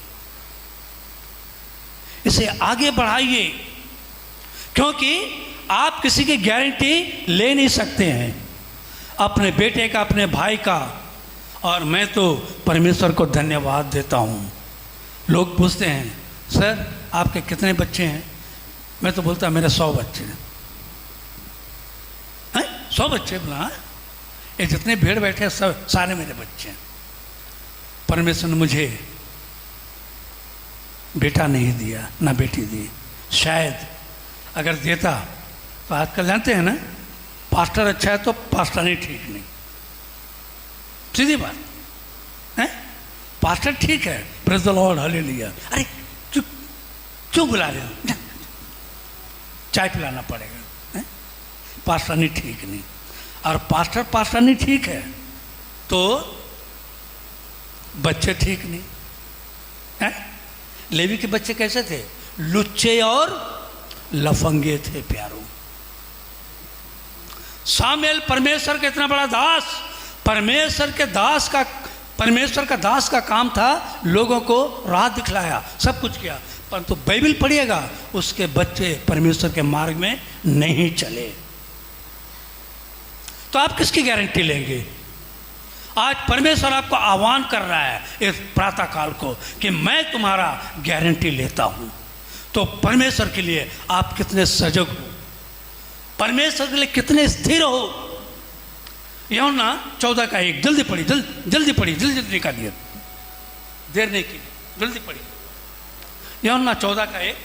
इसे आगे बढ़ाइए, क्योंकि आप किसी की गारंटी ले नहीं सकते हैं, अपने बेटे का, अपने भाई का। और मैं तो परमेश्वर को धन्यवाद देता हूँ। लोग पूछते हैं, सर आपके कितने बच्चे हैं? मैं तो बोलता मेरे 100 बच्चे हैं। 100 बच्चे? बोला ये जितने भीड़ बैठे हैं सब सारे मेरे बच्चे हैं। परमेश्वर ने मुझे बेटा नहीं दिया, ना बेटी दी। शायद अगर देता तो आजकल जानते हैं ना, पास्टर अच्छा है तो पास्टर नहीं ठीक नहीं, सीधी बात है। पास्टर ठीक है, प्रेज़ द लॉर्ड, हालेलुया। अरे क्यों बुला रहे हो? चाय पिलाना पड़ेगा है? पास्टर नहीं ठीक नहीं। और पास्टर नहीं ठीक है तो बच्चे ठीक नहीं है। लेवी के बच्चे कैसे थे? लुच्चे और लफंगे थे प्यारो। सामुएल परमेश्वर का इतना बड़ा दास, परमेश्वर का दास का काम था लोगों को राह दिखलाया, सब कुछ किया, परंतु बाइबल पढ़िएगा उसके बच्चे परमेश्वर के मार्ग में नहीं चले। तो आप किसकी गारंटी लेंगे? आज परमेश्वर आपको आह्वान कर रहा है इस प्रातः काल को कि मैं तुम्हारा गारंटी लेता हूं। तो परमेश्वर के लिए आप कितने सजग हो, परमेश्वर के लिए कितने स्थिर हो। यूहन्ना 14:1, जल्दी पढ़ी, जल्दी पढ़ी, जल्दी निकालिए, देर नहीं की, जल्दी पढ़ी। यूहन्ना 14:1,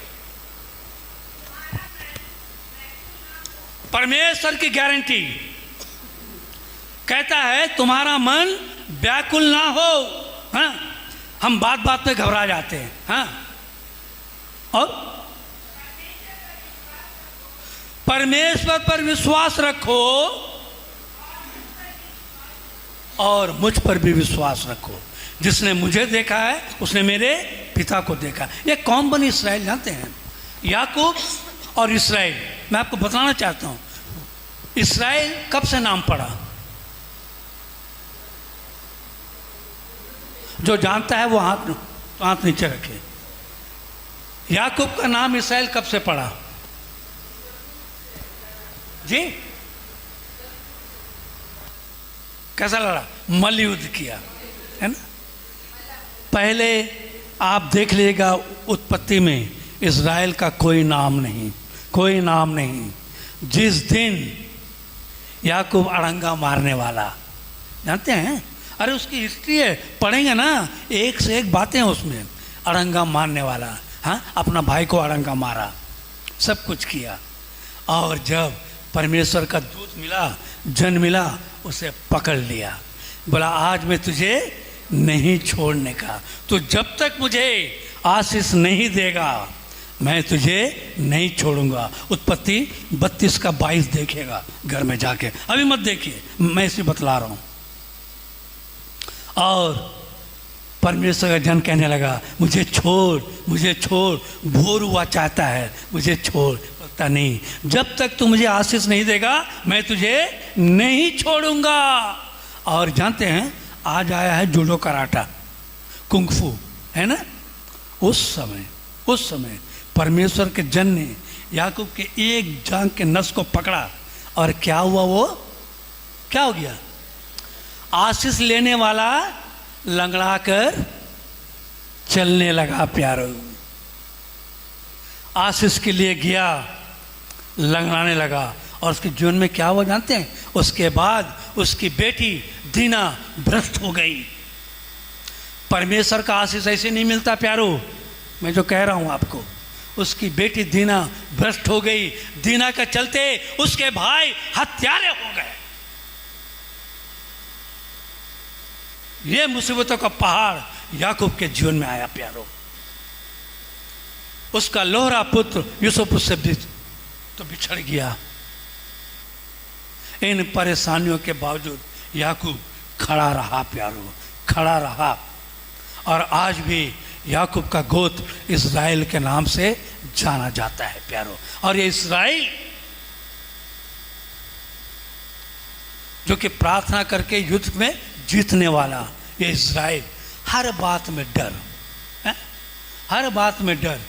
परमेश्वर की गारंटी कहता है तुम्हारा मन व्याकुल ना हो। हाँ, हम बात बात में घबरा जाते हैं। हाँ, और परमेश्वर पर विश्वास रखो और मुझ पर भी विश्वास रखो। जिसने मुझे देखा है उसने मेरे पिता को देखा। ये कौन बनी इसराइल जानते हैं? याकूब और इसराइल। मैं आपको बताना चाहता हूं इसराइल कब से नाम पड़ा। जो जानता है वो हाथ नीचे रखे। याकूब का नाम इसराइल कब से पड़ा जी? कैसा लड़ा? मल्ल युद्ध किया है ना। पहले आप देख लीजिएगा उत्पत्ति में इज़राइल का कोई नाम नहीं, कोई नाम नहीं। जिस दिन याकूब अड़ंगा मारने वाला, जानते हैं? अरे उसकी हिस्ट्री है, पढ़ेंगे ना, एक से एक बातें उसमें। अड़ंगा मारने वाला, हाँ, अपना भाई को अड़ंगा मारा, सब कुछ किया। और जब परमेश्वर का दूत मिला, जन मिला, उसे पकड़ लिया, बोला आज मैं तुझे नहीं छोड़ने का, तो जब तक मुझे आशीष नहीं देगा मैं तुझे नहीं छोड़ूंगा। उत्पत्ति 32 का 22 देखेगा घर में जाके, अभी मत देखिए, मैं इसे बतला रहा हूं। और परमेश्वर का जन कहने लगा मुझे छोड़, मुझे छोड़, भोर हुआ चाहता है, मुझे छोड़। पता नहीं, जब तक तू मुझे आशीष नहीं देगा मैं तुझे नहीं छोड़ूंगा। और जानते हैं आज आया है जूडो कराटा, कुंगफू, है ना। उस समय परमेश्वर के जन ने याकूब के एक जांग के नस को पकड़ा और क्या हुआ? वो क्या हो गया? आशीष लेने वाला लंगड़ा कर चलने लगा। प्यारो, आशीष के लिए गया, लंगड़ाने लगा, और उसके जीवन में क्या हुआ जानते हैं? उसके बाद उसकी बेटी दीना भ्रष्ट हो गई। परमेश्वर का आशीष ऐसे नहीं मिलता प्यारो, मैं जो कह रहा हूं आपको। उसकी बेटी दीना भ्रष्ट हो गई। दीना के चलते उसके भाई हत्यारे हो गए। ये मुसीबतों का पहाड़ याकूब के जीवन में आया प्यारो। उसका लोहरा पुत्र यूसुफ उससे तो बिछड़ गया। इन परेशानियों के बावजूद याकूब खड़ा रहा प्यारो, खड़ा रहा। और आज भी याकूब का गोत्र इज़राइल के नाम से जाना जाता है प्यारो। और ये इज़राइल जो कि प्रार्थना करके युद्ध में जीतने वाला, ये इज़राइल हर बात में डर है, हर बात में डर।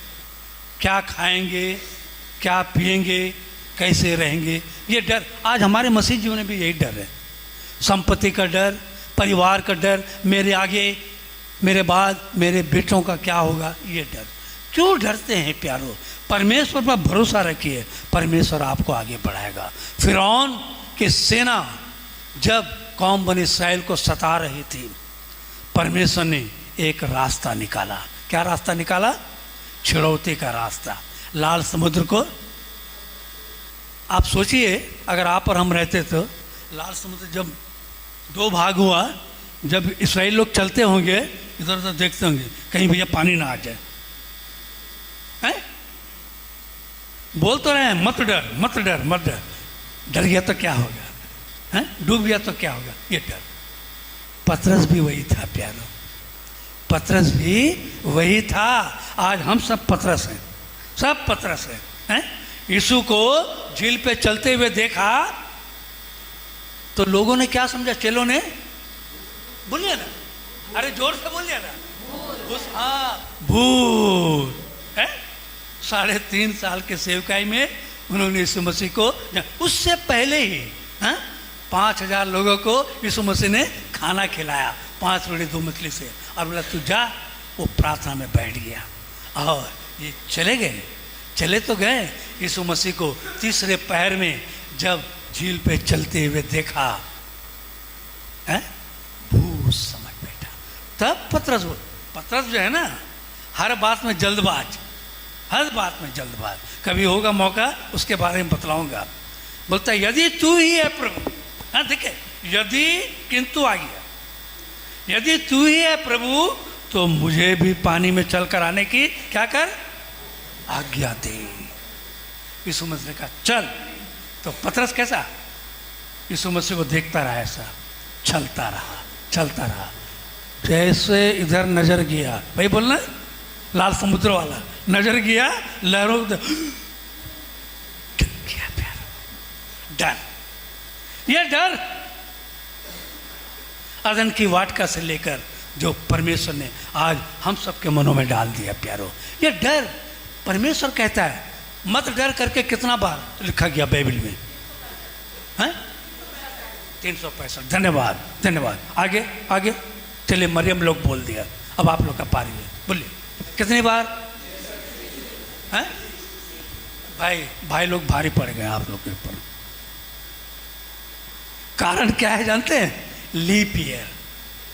क्या खाएंगे, क्या पिएंगे, कैसे रहेंगे, ये डर। आज हमारे मसीह जीवन में भी यही डर है। संपत्ति का डर, परिवार का डर, मेरे आगे मेरे बाद मेरे बेटों का क्या होगा, ये डर। क्यों डरते हैं प्यारो? परमेश्वर पर भरोसा रखिए, परमेश्वर आपको आगे बढ़ाएगा। फिरौन की सेना जब कौम बनी इस्राएल को सता रही थी, परमेश्वर ने एक रास्ता निकाला। क्या रास्ता निकाला? छिड़ौती का रास्ता। लाल समुद्र को आप सोचिए, अगर आप और हम रहते तो लाल समुद्र जब दो भाग हुआ, जब इस्राएल लोग चलते होंगे इधर उधर देखते होंगे कहीं भैया पानी ना आ जाए, हैं? बोल तो रहे हैं मत डर, मत डर, मत डर। डर गया तो क्या होगा, हैं? डूब गया तो क्या होगा, ये डर। पतरस भी वही था प्यारो, पतरस भी वही था। आज हम सब पतरस हैं, सब पतरस हैं। यीशु को झील पे चलते हुए देखा तो लोगों ने क्या समझा? चेलों ने, बोलिए ना, अरे जोर से बोलिए ना, भूत है। 3.5 साल के सेवकाई में उन्होंने यीशु मसीह को, उससे पहले ही 5,000 लोगों को यीशु मसीह ने खाना खिलाया 5 रोटी 2 मछली से, और बोला तू जा। वो प्रार्थना में बैठ गया और ये चले गए। चले तो गए, यीशु मसीह को तीसरे पहर में जब झील पे चलते हुए देखा, है भूत समझ बैठा। तब पतरस जो है ना, हर बात में जल्दबाज, हर बात में जल्दबाज। कभी होगा मौका उसके बारे में बतलाऊंगा। बोलता यदि तू ही है प्रभु, हाँ ठीक है, यदि किंतु आ गया, यदि तू ही है प्रभु तो मुझे भी पानी में चल कर आने की क्या कर, आज्ञा दे। यीशु मसीह ने कहा चल। तो पतरस कैसा यीशु मसीह को देखता रहा, ऐसा चलता रहा चलता रहा। जैसे इधर नजर गया, भाई बोलना लाल समुद्र वाला, नजर गया लहरों क्या प्यार, डर, ये डर अदन की वाटिका से लेकर जो परमेश्वर ने आज हम सबके मनों में डाल दिया प्यारो। ये डर परमेश्वर कहता है मत डर करके कितना बार लिखा गया बाइबल में है? 365। धन्यवाद धन्यवाद। आगे आगे चलिए, मरियम लोग बोल दिया, अब आप लोग का पारी है, बोलिए कितनी बार है? भाई लोग भारी पड़ गए आप लोग के ऊपर। कारण क्या है जानते हैं? लीप ईयर,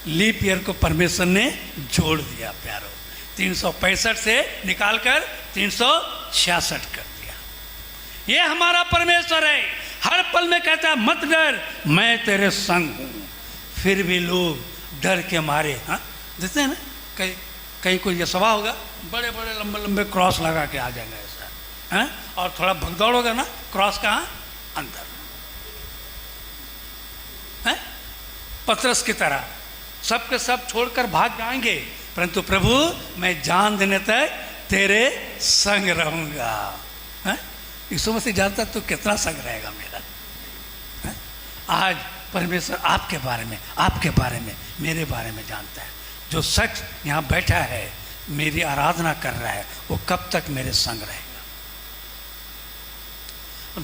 लीप ईयर को परमेश्वर ने जोड़ दिया प्यारो, 365 से निकालकर 366 कर दिया। ये हमारा परमेश्वर है, हर पल में कहता है मत डर, मैं तेरे संग हूं। फिर भी लोग डर के मारे, हाँ देखते हैं ना, कहीं कोई ये सभा होगा, बड़े बड़े लंबे लंबे क्रॉस लगा के आ जाएगा ऐसा, हैं? और थोड़ा भगदौड़ होगा ना, क्रॉस कहाँ? अंदर, हैं? पतरस की तरह सबके सब छोड़कर भाग जाएंगे, परंतु प्रभु मैं जान देने तक तेरे संग रहूंगा। यीशु मसीह जानता तो कितना संग रहेगा मेरा। है? आज परमेश्वर आपके बारे में, आपके बारे में, मेरे बारे में जानता है। जो शख्स यहाँ बैठा है मेरी आराधना कर रहा है, वो कब तक मेरे संग रहेगा?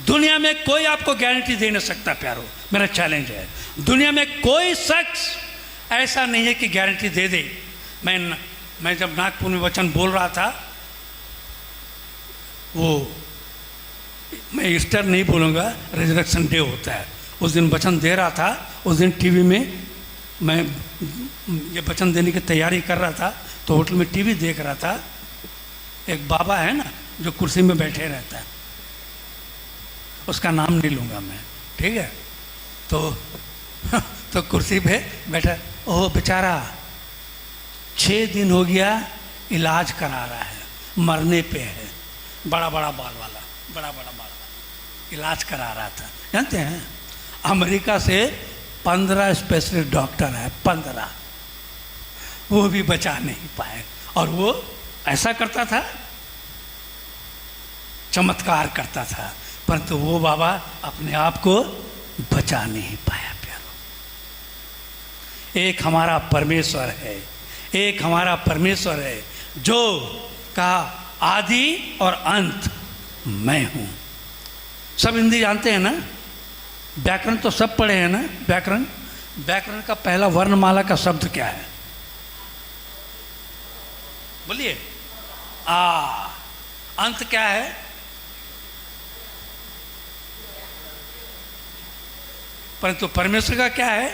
दुनिया में कोई आपको गारंटी दे नहीं सकता प्यारो, मेरा चैलेंज है। दुनिया में कोई शख्स ऐसा नहीं है कि गारंटी दे दे। मैं जब नागपुर में वचन बोल रहा था, वो मैं ईस्टर नहीं बोलूँगा, रिजरेक्शन डे होता है, उस दिन वचन दे रहा था। उस दिन टीवी में मैं ये वचन देने की तैयारी कर रहा था, तो होटल में टीवी देख रहा था। एक बाबा है ना जो कुर्सी में बैठे रहता है, उसका नाम नहीं लूँगा मैं, ठीक है? तो कुर्सी पे बैठा, ओह बेचारा 6 दिन हो गया इलाज करा रहा है, मरने पे है, बड़ा बड़ा बाल वाला, बड़ा बड़ा बाल वाला इलाज करा रहा था। जानते हैं अमेरिका से 15 स्पेशलिस्ट डॉक्टर है, 15, वो भी बचा नहीं पाए। और वो ऐसा करता था, चमत्कार करता था, परंतु वो बाबा अपने आप को बचा नहीं पाया प्यारो। एक हमारा परमेश्वर है, एक हमारा परमेश्वर है जो कहा आदि और अंत मैं हूं। सब हिंदी जानते हैं ना, व्याकरण तो सब पढ़े हैं ना? व्याकरण का पहला वर्णमाला का शब्द क्या है? बोलिए। आ। अंत क्या है? परंतु परमेश्वर का क्या है?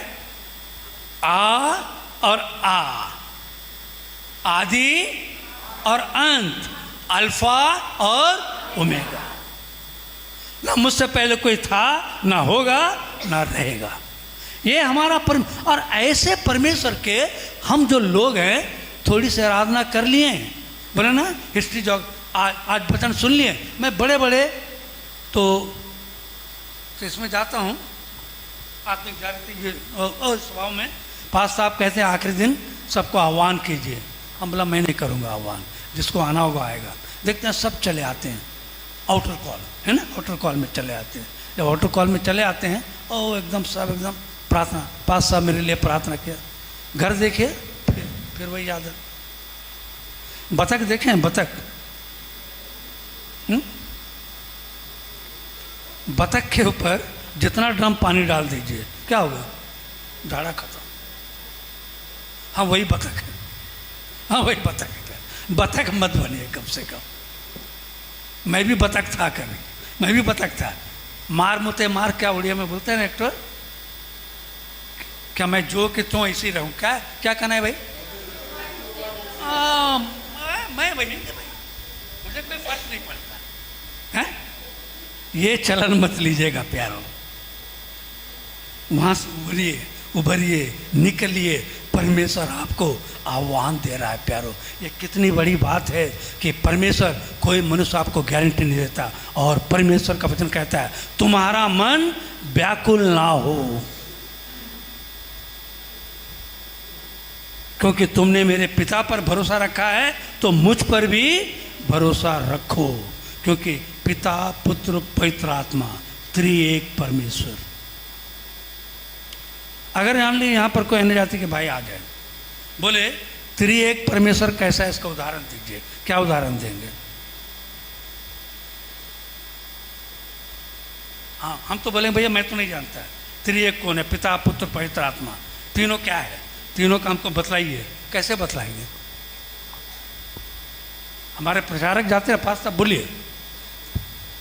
आ और आ, आदि और अंत, अल्फा और ओमेगा। ना मुझसे पहले कोई था, ना होगा, ना रहेगा। ये हमारा और ऐसे परमेश्वर के हम जो लोग हैं थोड़ी सी आराधना कर लिए, बोले ना हिस्ट्री जो आज वचन सुन लिए। मैं बड़े बड़े तो इसमें जाता हूँ आत्मिक जागृति स्वभाव में। पास साहब कहते हैं आखिरी दिन सबको आह्वान कीजिए। हम बोला मैं नहीं करूँगा आह्वान, जिसको आना होगा आएगा। देखते हैं सब चले आते हैं, आउटर कॉल है ना, आउटर कॉल में चले आते हैं। जब आउटर कॉल में चले आते हैं ओ एकदम सब एकदम प्रार्थना, पास साहब मेरे लिए प्रार्थना किया। घर देखे फिर वही याद है। बतख देखें, बतख, बतख के ऊपर जितना ड्रम पानी डाल दीजिए क्या होगा? झाड़ा खत्म। हाँ वही बतख है, हाँ वही बतख है। बतख मत बनिए कम से कम। मैं भी बतख था कभी, मैं भी बतख था। मार मुते मार, क्या उड़िया में बोलते हैं ना एक्टर, क्या मैं जो कि तो ऐसे रहूं? क्या क्या कहना है भाई? मैं वही नहीं भाई, मुझे कोई फर्क नहीं पड़ता है। ये चलन मत लीजिएगा प्यारो। वहां से उभरिए, उभरिए, निकलिए, परमेश्वर आपको आह्वान दे रहा है प्यारो। ये कितनी बड़ी बात है कि परमेश्वर, कोई मनुष्य आपको गारंटी नहीं देता, और परमेश्वर का वचन कहता है तुम्हारा मन व्याकुल ना हो, क्योंकि तुमने मेरे पिता पर भरोसा रखा है तो मुझ पर भी भरोसा रखो, क्योंकि पिता पुत्र पवित्र आत्मा त्रिएक परमेश्वर। अगर मान ली यहाँ पर कोई अन्य जाति के भाई आ जाए, बोले त्रिएक परमेश्वर कैसा है, इसका उदाहरण दीजिए, क्या उदाहरण देंगे? हाँ, हम तो बोलेंगे भैया मैं तो नहीं जानता त्रिएक कौन है, पिता पुत्र पवित्र आत्मा, तीनों क्या है, तीनों का हमको बतलाइए। कैसे बतलाएंगे? हमारे प्रचारक जाते हैं पास, तब बोलिए,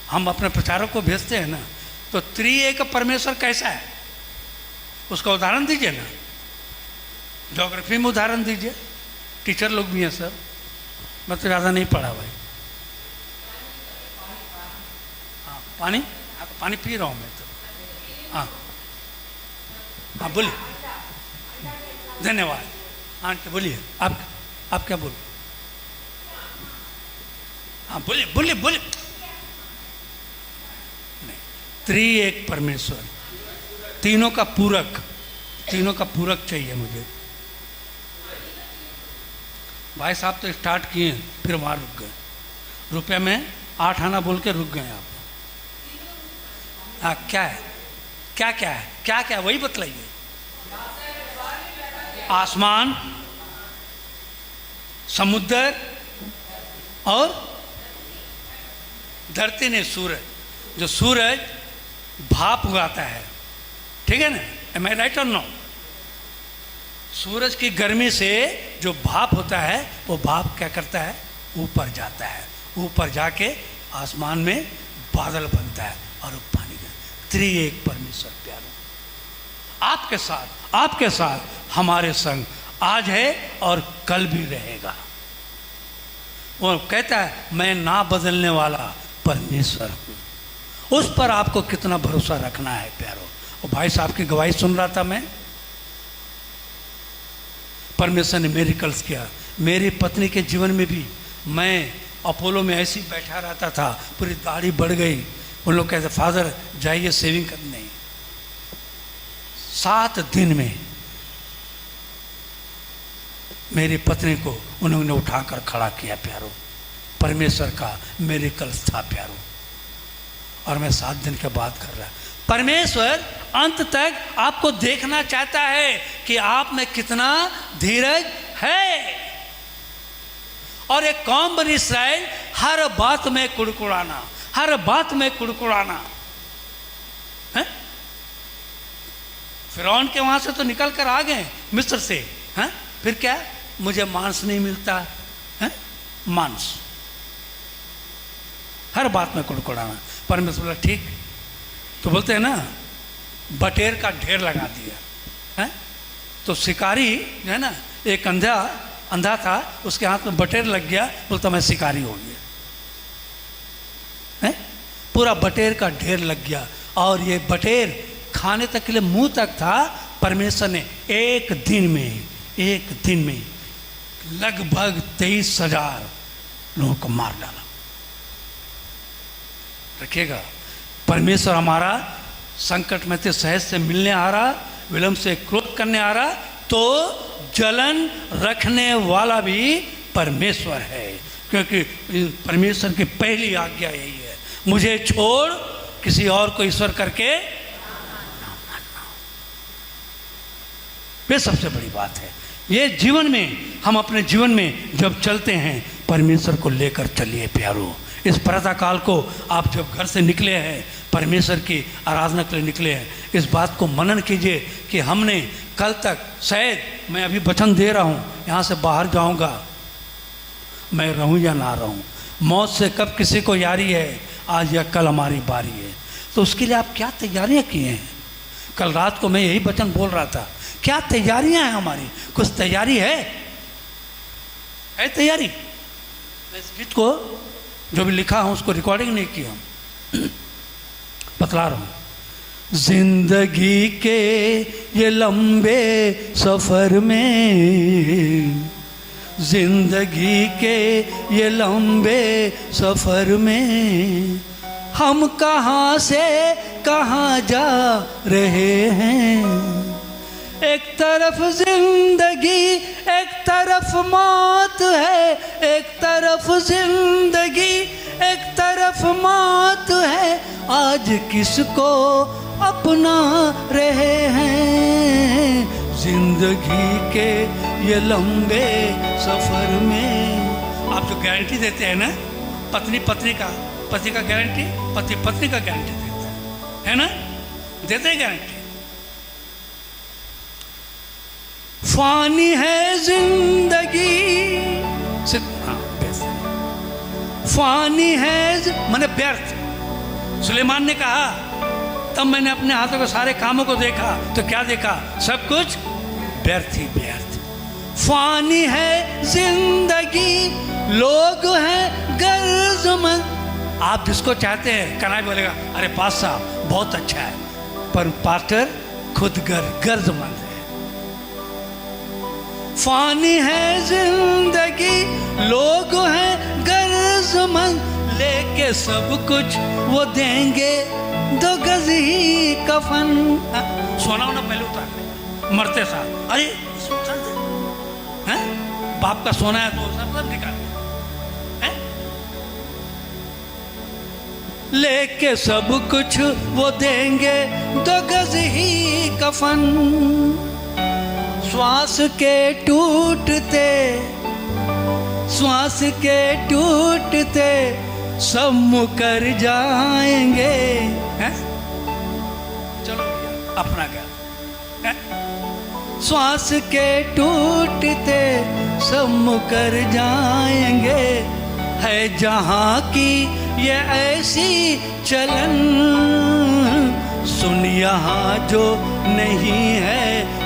हम अपने प्रचारक को भेजते हैं ना, तो त्रिएक परमेश्वर कैसा है उसका उदाहरण दीजिए ना। ज्योग्राफी में उदाहरण दीजिए, टीचर लोग भी हैं सर, मैं तो ज़्यादा नहीं पढ़ा भाई। हाँ पानी, हाँ तो पानी पी रहा हूँ मैं तो। हाँ हाँ बोलिए, धन्यवाद। हाँ तो बोलिए, आप क्या बोल? हाँ बोलिए बोलिए बोलिए। नहीं, त्रिएक परमेश्वर, तीनों का पूरक, तीनों का पूरक चाहिए मुझे। भाई साहब तो स्टार्ट किए फिर वहाँ रुक गए, रुपये में 8 आना बोल के रुक गए आप। हाँ क्या है, क्या क्या है, क्या क्या है वही बतलाइए। आसमान, समुद्र और धरती ने सूरज। जो सूरज भाप उगाता है, ठीक है ना, एम आई राइट और नो? सूरज की गर्मी से जो भाप होता है वो भाप क्या करता है, ऊपर जाता है, ऊपर जाके आसमान में बादल बनता है और पानी का। त्रिएक परमेश्वर प्यारो आपके साथ हमारे संग आज है और कल भी रहेगा। वो कहता है मैं ना बदलने वाला परमेश्वर हूँ। उस पर आपको कितना भरोसा रखना है प्यारो। और भाई साहब की गवाही सुन रहा था मैं, परमेश्वर ने मिरेकल्स किया। मेरी पत्नी के जीवन में भी, मैं अपोलो में ऐसे ही बैठा रहता था, पूरी दाढ़ी बढ़ गई। उन लोग कहते फादर जाइए सेविंग करने। 7 दिन में मेरी पत्नी को उन्होंने उठाकर खड़ा किया प्यारो। परमेश्वर का मिरेकल्स था प्यारो। और मैं 7 दिन के बाद कर रहा। परमेश्वर अंत तक आपको देखना चाहता है कि आप में कितना धीरज है। और एक कौम बनी इस्राएल, हर बात में कुड़कुड़ाना, हर बात में कुड़कुड़ाना है। फिरौन के वहां से तो निकल कर आ गए मिस्र से, हैं? फिर क्या, मुझे मांस नहीं मिलता है, मांस, हर बात में कुड़कुड़ाना। परमेश्वर बोला ठीक, तो बोलते हैं ना बटेर का ढेर लगा दिया है। तो शिकारी जो है ना, एक अंधा था, उसके हाथ में बटेर लग गया, बोलता मैं शिकारी हो गया है। पूरा बटेर का ढेर लग गया और ये बटेर खाने तक के लिए मुंह तक था। परमेश्वर ने एक दिन में लगभग 23,000 लोगों को मार डाला। रखिएगा, परमेश्वर हमारा संकट में से सहज से मिलने आ रहा, विलंब से क्रोध करने आ रहा, तो जलन रखने वाला भी परमेश्वर है। क्योंकि परमेश्वर की पहली आज्ञा यही है, मुझे छोड़ किसी और को ईश्वर करके ना मानना। ये सबसे बड़ी बात है। ये जीवन में, हम अपने जीवन में जब चलते हैं, परमेश्वर को लेकर चलिए प्यारो। इस प्रातः काल को आप जब घर से निकले हैं, परमेश्वर की आराधना के लिए निकले हैं, इस बात को मनन कीजिए कि हमने कल तक, शायद मैं अभी वचन दे रहा हूँ, यहाँ से बाहर जाऊँगा, मैं रहूँ या ना रहूँ, मौत से कब किसी को यारी है, आज या कल हमारी बारी है। तो उसके लिए आप क्या तैयारियाँ किए हैं? कल रात को मैं यही वचन बोल रहा था, क्या तैयारियाँ हैं हमारी? कुछ तैयारी है तैयारी? मैं इस गीत को जो भी लिखा हूँ उसको रिकॉर्डिंग नहीं किया, बतला रहा हूँ। जिंदगी के ये लंबे सफ़र में, जिंदगी के ये लंबे सफ़र में हम कहाँ से कहाँ जा रहे हैं। एक तरफ जिंदगी एक तरफ मौत है, एक तरफ जिंदगी एक तरफ मौत है। आज किसको अपना रहे हैं जिंदगी के ये लंबे सफर में। आप जो गारंटी देते हैं ना, पत्नी पत्नी का, पति का गारंटी, पति पत्नी का गारंटी देता है ना, देते हैं गारंटी। फानी है जिंदगी, फानी है माने व्यर्थ। सुलेमान ने कहा, तब मैंने अपने हाथों के सारे कामों को देखा तो क्या देखा, सब कुछ व्यर्थ ही व्यर्थ। फानी है जिंदगी, लोग हैं गर्जमंद। आप जिसको चाहते हैं, कनाई बोलेगा अरे पास्ता बहुत अच्छा है, पर पास्टर खुद गर्जमंद है। फानी है जिंदगी, लोग हैं गर्जमंद, लेके सब कुछ वो देंगे, 2 गज ही कफन। सोना होना पहले उतार ले, मरते साथ अरे हैं? बाप का सोना है तो सब निकाल हैं? लेके सब कुछ वो देंगे, 2 गज ही कफन। श्वास के टूटते, श्वास के टूटते सब मुकर जाएंगे हैं? चलो भैया अपना क्या है? श्वास के टूटते सब मुकर जाएंगे, है जहाँ की ये ऐसी चलन। सुन यहाँ जो नहीं है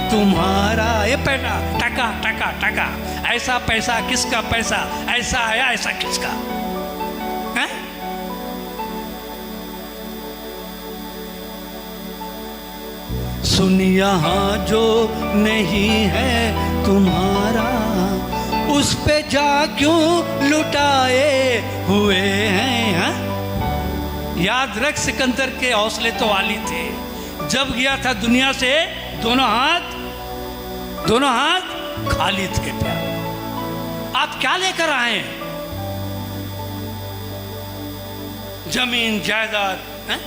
तुम्हारा, ये पैसा टका टका टका, ऐसा पैसा किसका पैसा, ऐसा आया ऐसा किसका है? सुन यहाँ जो नहीं है तुम्हारा, उस पे जा क्यों लुटाए हुए हैं हा? याद रख, सिकंदर के हौसले तो वाली थे, जब गया था दुनिया से दोनों हाथ खाली थे। प्यार आप क्या लेकर आए? जमीन जायदाद है,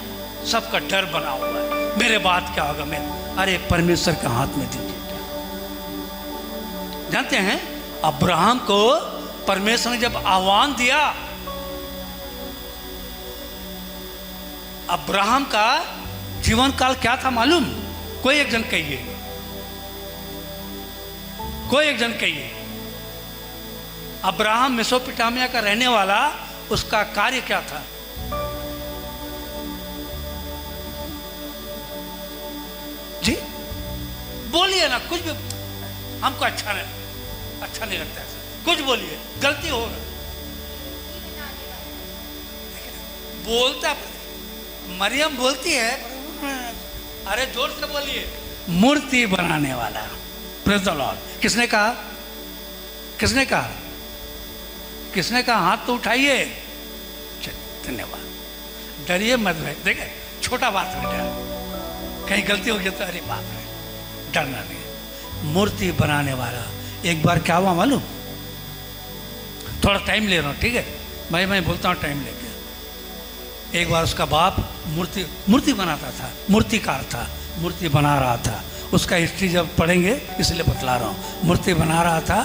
सबका डर बना हुआ है, मेरे बाद क्या होगा, मैं अरे परमेश्वर के हाथ में दीजिए। जानते हैं अब्राहम को परमेश्वर ने जब आह्वान दिया, अब्राहम का जीवन काल क्या था मालूम? कोई एक जन कहिए, कोई एक जन कहिए। अब्राहम मेसोपोटामिया का रहने वाला, उसका कार्य क्या था? जी बोलिए ना, कुछ भी, हमको अच्छा नहीं लगता ऐसा, कुछ बोलिए, गलती होगा बोलता। मरियम बोलती है, अरे जोर से बोलिए, मूर्ति बनाने वाला। Praise the Lord. किसने कहा? किसने कहा? किसने कहा? हाथ तो उठाइए। धन्यवाद। डरिए मत भाई, देखे छोटा बात बेटा, कहीं गलती हो गई तो अरे बाप रे, डरना नहीं। मूर्ति बनाने वाला। एक बार क्या हुआ मालूम? थोड़ा टाइम ले रहा हूँ, ठीक है भाई, मैं बोलता हूँ टाइम लेके। एक बार उसका बाप मूर्ति बनाता था, मूर्तिकार था, मूर्ति बना रहा था। उसका हिस्ट्री जब पढ़ेंगे इसलिए बतला रहा हूँ। मूर्ति बना रहा था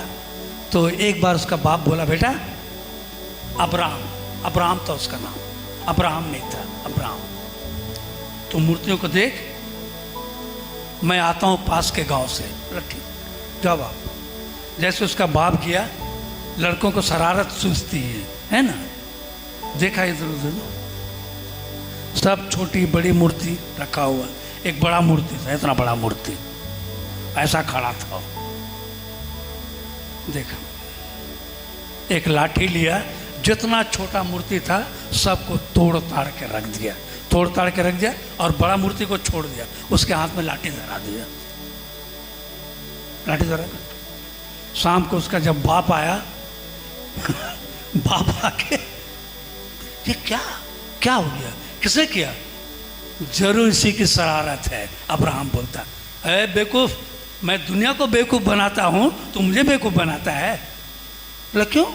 तो एक बार उसका बाप बोला, बेटा अब्राहम था उसका नाम, अब्राहम नहीं था, अब्राहम, तो मूर्तियों को देख, मैं आता हूँ पास के गांव से। ठीक जाओ आप। जैसे उसका बाप गया, लड़कों को शरारत सूझती है ना, देखा इधर उधर, सब छोटी बड़ी मूर्ति रखा हुआ। एक बड़ा मूर्ति था, इतना बड़ा मूर्ति ऐसा खड़ा था। देखा, एक लाठी लिया, जितना छोटा मूर्ति था सबको तोड़ ताड़ के रख दिया। तोड़ ताड़ के रख दिया और बड़ा मूर्ति को छोड़ दिया, उसके हाथ में लाठी धरा दिया, लाठी धरा। शाम को उसका जब बाप आया बाप आके ये क्या क्या हो गया, किसने किया? जरूर इसी की शरारत है। अब्राहम बोलता है बेवकूफ, मैं दुनिया को बेवकूफ बनाता हूँ, तो मुझे बेवकूफ बनाता है। बोला क्यों?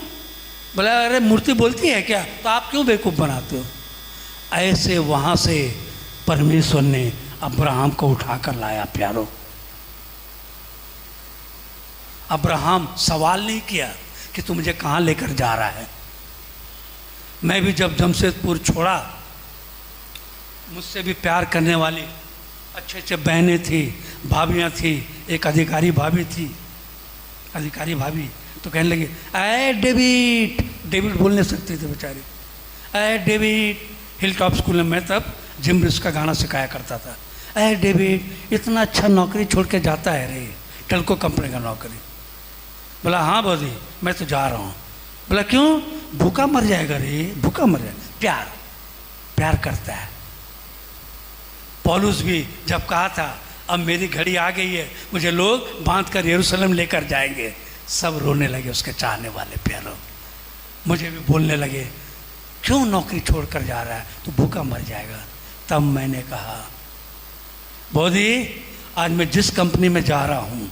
बोला अरे मूर्ति बोलती है क्या, तो आप क्यों बेवकूफ बनाते हो? ऐसे वहां से परमेश्वर ने अब्राहम को उठाकर लाया प्यारो। अब्राहम सवाल नहीं किया कि तू मुझे कहाँ लेकर जा रहा है। मैं भी जब जमशेदपुर छोड़ा, मुझसे भी प्यार करने वाली अच्छे अच्छे बहनें थी, भाभियाँ थी। एक अधिकारी भाभी थी, अधिकारी भाभी तो कहने लगी अरे डेविड, डेविड बोल नहीं सकती थी बेचारी, अरे डेविड। हिल टॉप स्कूल में मैं तब जिम ब्रिज का गाना सिखाया करता था। अरे डेविड इतना अच्छा नौकरी छोड़ के जाता है रे, टेल्को कंपनी का नौकरी। बोला हाँ बौदी मैं तो जा रहा हूँ। बोला क्यों? भूखा मर जाएगा रे, भूखा मर जाएगा। प्यार, प्यार करता है। पौलुस भी जब कहा था अब मेरी घड़ी आ गई है, मुझे लोग बांध कर यरूशलेम लेकर जाएंगे, सब रोने लगे उसके चाहने वाले प्यारों। मुझे भी बोलने लगे क्यों नौकरी छोड़कर जा रहा है, तो भूखा मर जाएगा। तब मैंने कहा बौदी आज मैं जिस कंपनी में जा रहा हूँ,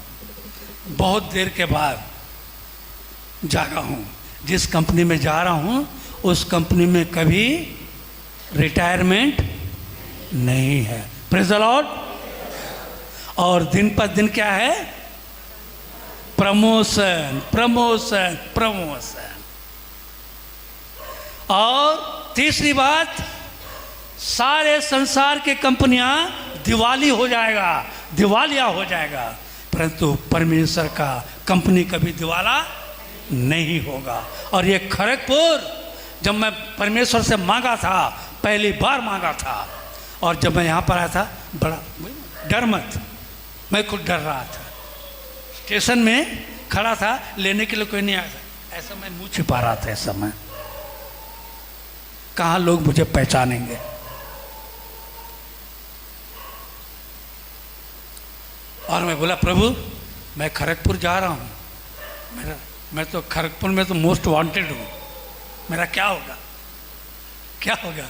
बहुत देर के बाद जागा हूँ, जिस कंपनी में जा रहा हूँ उस कंपनी में कभी रिटायरमेंट नहीं है। Praise the Lord. और दिन पर दिन क्या है? Promotion, promotion, promotion. और तीसरी बात, सारे संसार की कंपनियां दिवाली हो जाएगा, दिवालिया हो जाएगा, परंतु परमेश्वर का कंपनी कभी दिवाला नहीं होगा। और ये खड़गपुर जब मैं परमेश्वर से मांगा था, पहली बार मांगा था, और जब मैं यहाँ पर आया था बड़ा डर मत, मैं खुद डर रहा था। स्टेशन में खड़ा था, लेने के लिए कोई नहीं आया था, ऐसा मैं मुंह छिपा रहा था। ऐसा मैं कहाँ लोग मुझे पहचानेंगे। और मैं बोला प्रभु मैं खड़गपुर जा रहा हूँ, मैं तो खड़गपुर में तो मोस्ट वांटेड हूँ, मेरा क्या होगा, क्या होगा?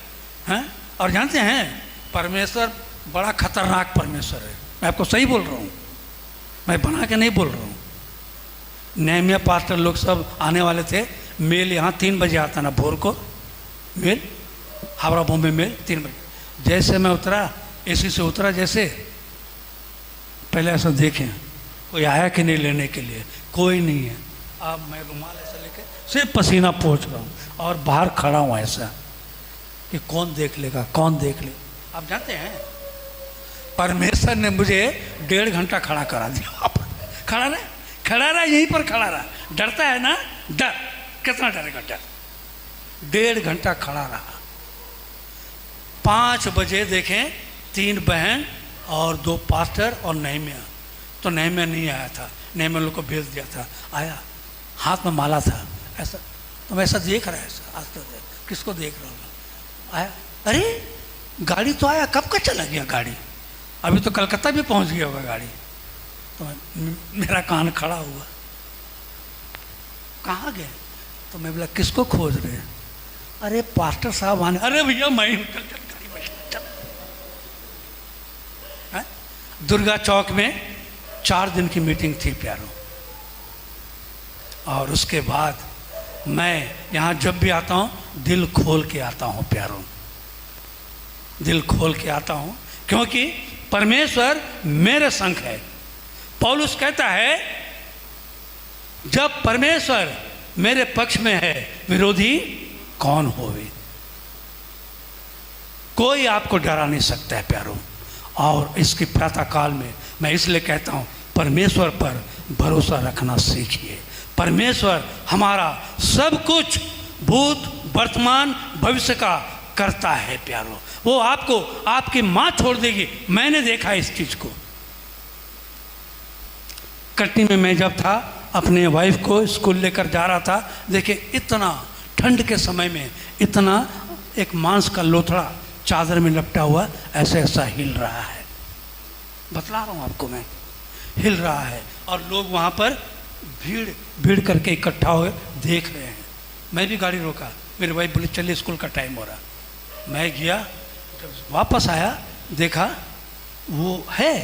हैं? और जानते हैं परमेश्वर बड़ा खतरनाक परमेश्वर है। मैं आपको सही बोल रहा हूँ, मैं बना के नहीं बोल रहा हूँ। नेहमिया पास्टर लोग सब आने वाले थे। मेल यहाँ 3 बजे आता ना, भोर को मेल, हावड़ा बॉम्बे मेल 3 बजे। जैसे मैं उतरा, एसी से उतरा, जैसे पहले ऐसा देखें कोई आया कि नहीं लेने के लिए, कोई नहीं है। अब मैं रुमाल ऐसा लेके सिर्फ पसीना पोंछ रहा हूँ और बाहर खड़ा हूँ ऐसा कि कौन देख लेगा, कौन देख ले। आप जानते हैं परमेश्वर ने मुझे 1.5 घंटा खड़ा करा दिया। वहाँ पर खड़ा रहा, यहीं पर खड़ा रहा। डरता है ना, डर, कितना डरेगा डर। 1.5 घंटा खड़ा रहा। 5 बजे देखें 3 बहन और 2 पास्टर और नेहमिया। तो नेहमिया नहीं आया था, नेहमिया लोग को भेज दिया था। आया, हाथ में माला था ऐसा, तो मैं ऐसा देख रहा है, ऐसा आज तो किसको देख रहा हूँ। आया, अरे गाड़ी तो आया, कब का चला गया गाड़ी, अभी तो कलकत्ता भी पहुंच गया होगा गाड़ी। तो मेरा कान खड़ा हुआ, कहाँ गए? तो मैं बोला किसको खोज रहे हैं? अरे पास्टर साहब आने। अरे भैया मैं हूँ, चल चल गाड़ी में चल। दुर्गा चौक में 4 दिन की मीटिंग थी प्यारों। और उसके बाद मैं यहाँ जब भी आता हूँ दिल खोल के आता हूँ प्यारों, दिल खोल के आता हूँ, क्योंकि परमेश्वर मेरे संग है। पौलुस कहता है जब परमेश्वर मेरे पक्ष में है, विरोधी कौन होवे। कोई आपको डरा नहीं सकता है प्यारों। और इसकी प्रातः काल में मैं इसलिए कहता हूँ परमेश्वर पर भरोसा रखना सीखिए। परमेश्वर हमारा सब कुछ भूत, वर्तमान, भविष्य का करता है प्यारों। वो आपको आपकी माँ छोड़ देगी। मैंने देखा इस चीज को। कटनी में मैं जब था, अपने वाइफ को स्कूल लेकर जा रहा था, देखिए इतना ठंड के समय में इतना एक मांस का लोथड़ा चादर में लपटा हुआ ऐसा ऐसा हिल रहा है, बतला रहा हूँ आपको मैं, हिल रहा है। और लोग वहाँ पर भीड़ भीड़ करके इकट्ठा हुए देख रहे हैं। मैं भी गाड़ी रोका, मेरे भाई बोले चलिए स्कूल का टाइम हो रहा। मैं गया, जब वापस आया देखा वो है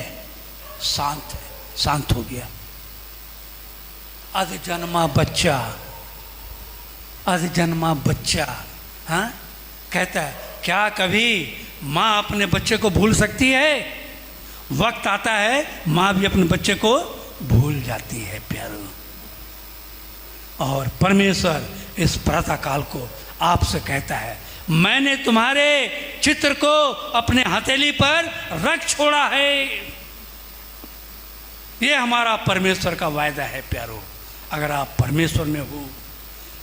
शांत है, शांत हो गया। अध जन्मा बच्चा, अध जन्मा बच्चा, हाँ, कहता है क्या कभी माँ अपने बच्चे को भूल सकती है? वक्त आता है माँ भी अपने बच्चे को भूल जाती है प्यारो। और परमेश्वर इस प्रातः काल को आपसे कहता है, मैंने तुम्हारे चित्र को अपने हथेली पर रख छोड़ा है। ये हमारा परमेश्वर का वायदा है प्यारो। अगर आप परमेश्वर में हो,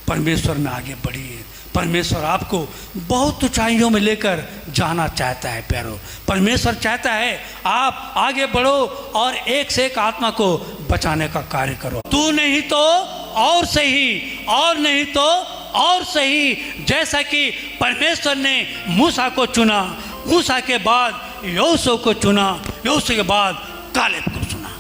परमेश्वर में आगे बढ़िए। परमेश्वर आपको बहुत ऊंचाइयों में लेकर जाना चाहता है प्यारो। परमेश्वर चाहता है आप आगे बढ़ो और एक से एक आत्मा को बचाने का कार्य करो। तू नहीं तो और सही, और नहीं तो और सही। जैसा कि परमेश्वर ने मूसा को चुना, मूसा के बाद यहोशू को चुना, यहोशू के बाद कालेब को चुना।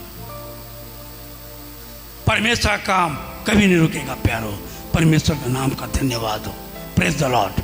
परमेश्वर का काम कभी नहीं रुकेगा प्यारो। परमेश्वर के नाम का धन्यवाद हो। Praise the Lord.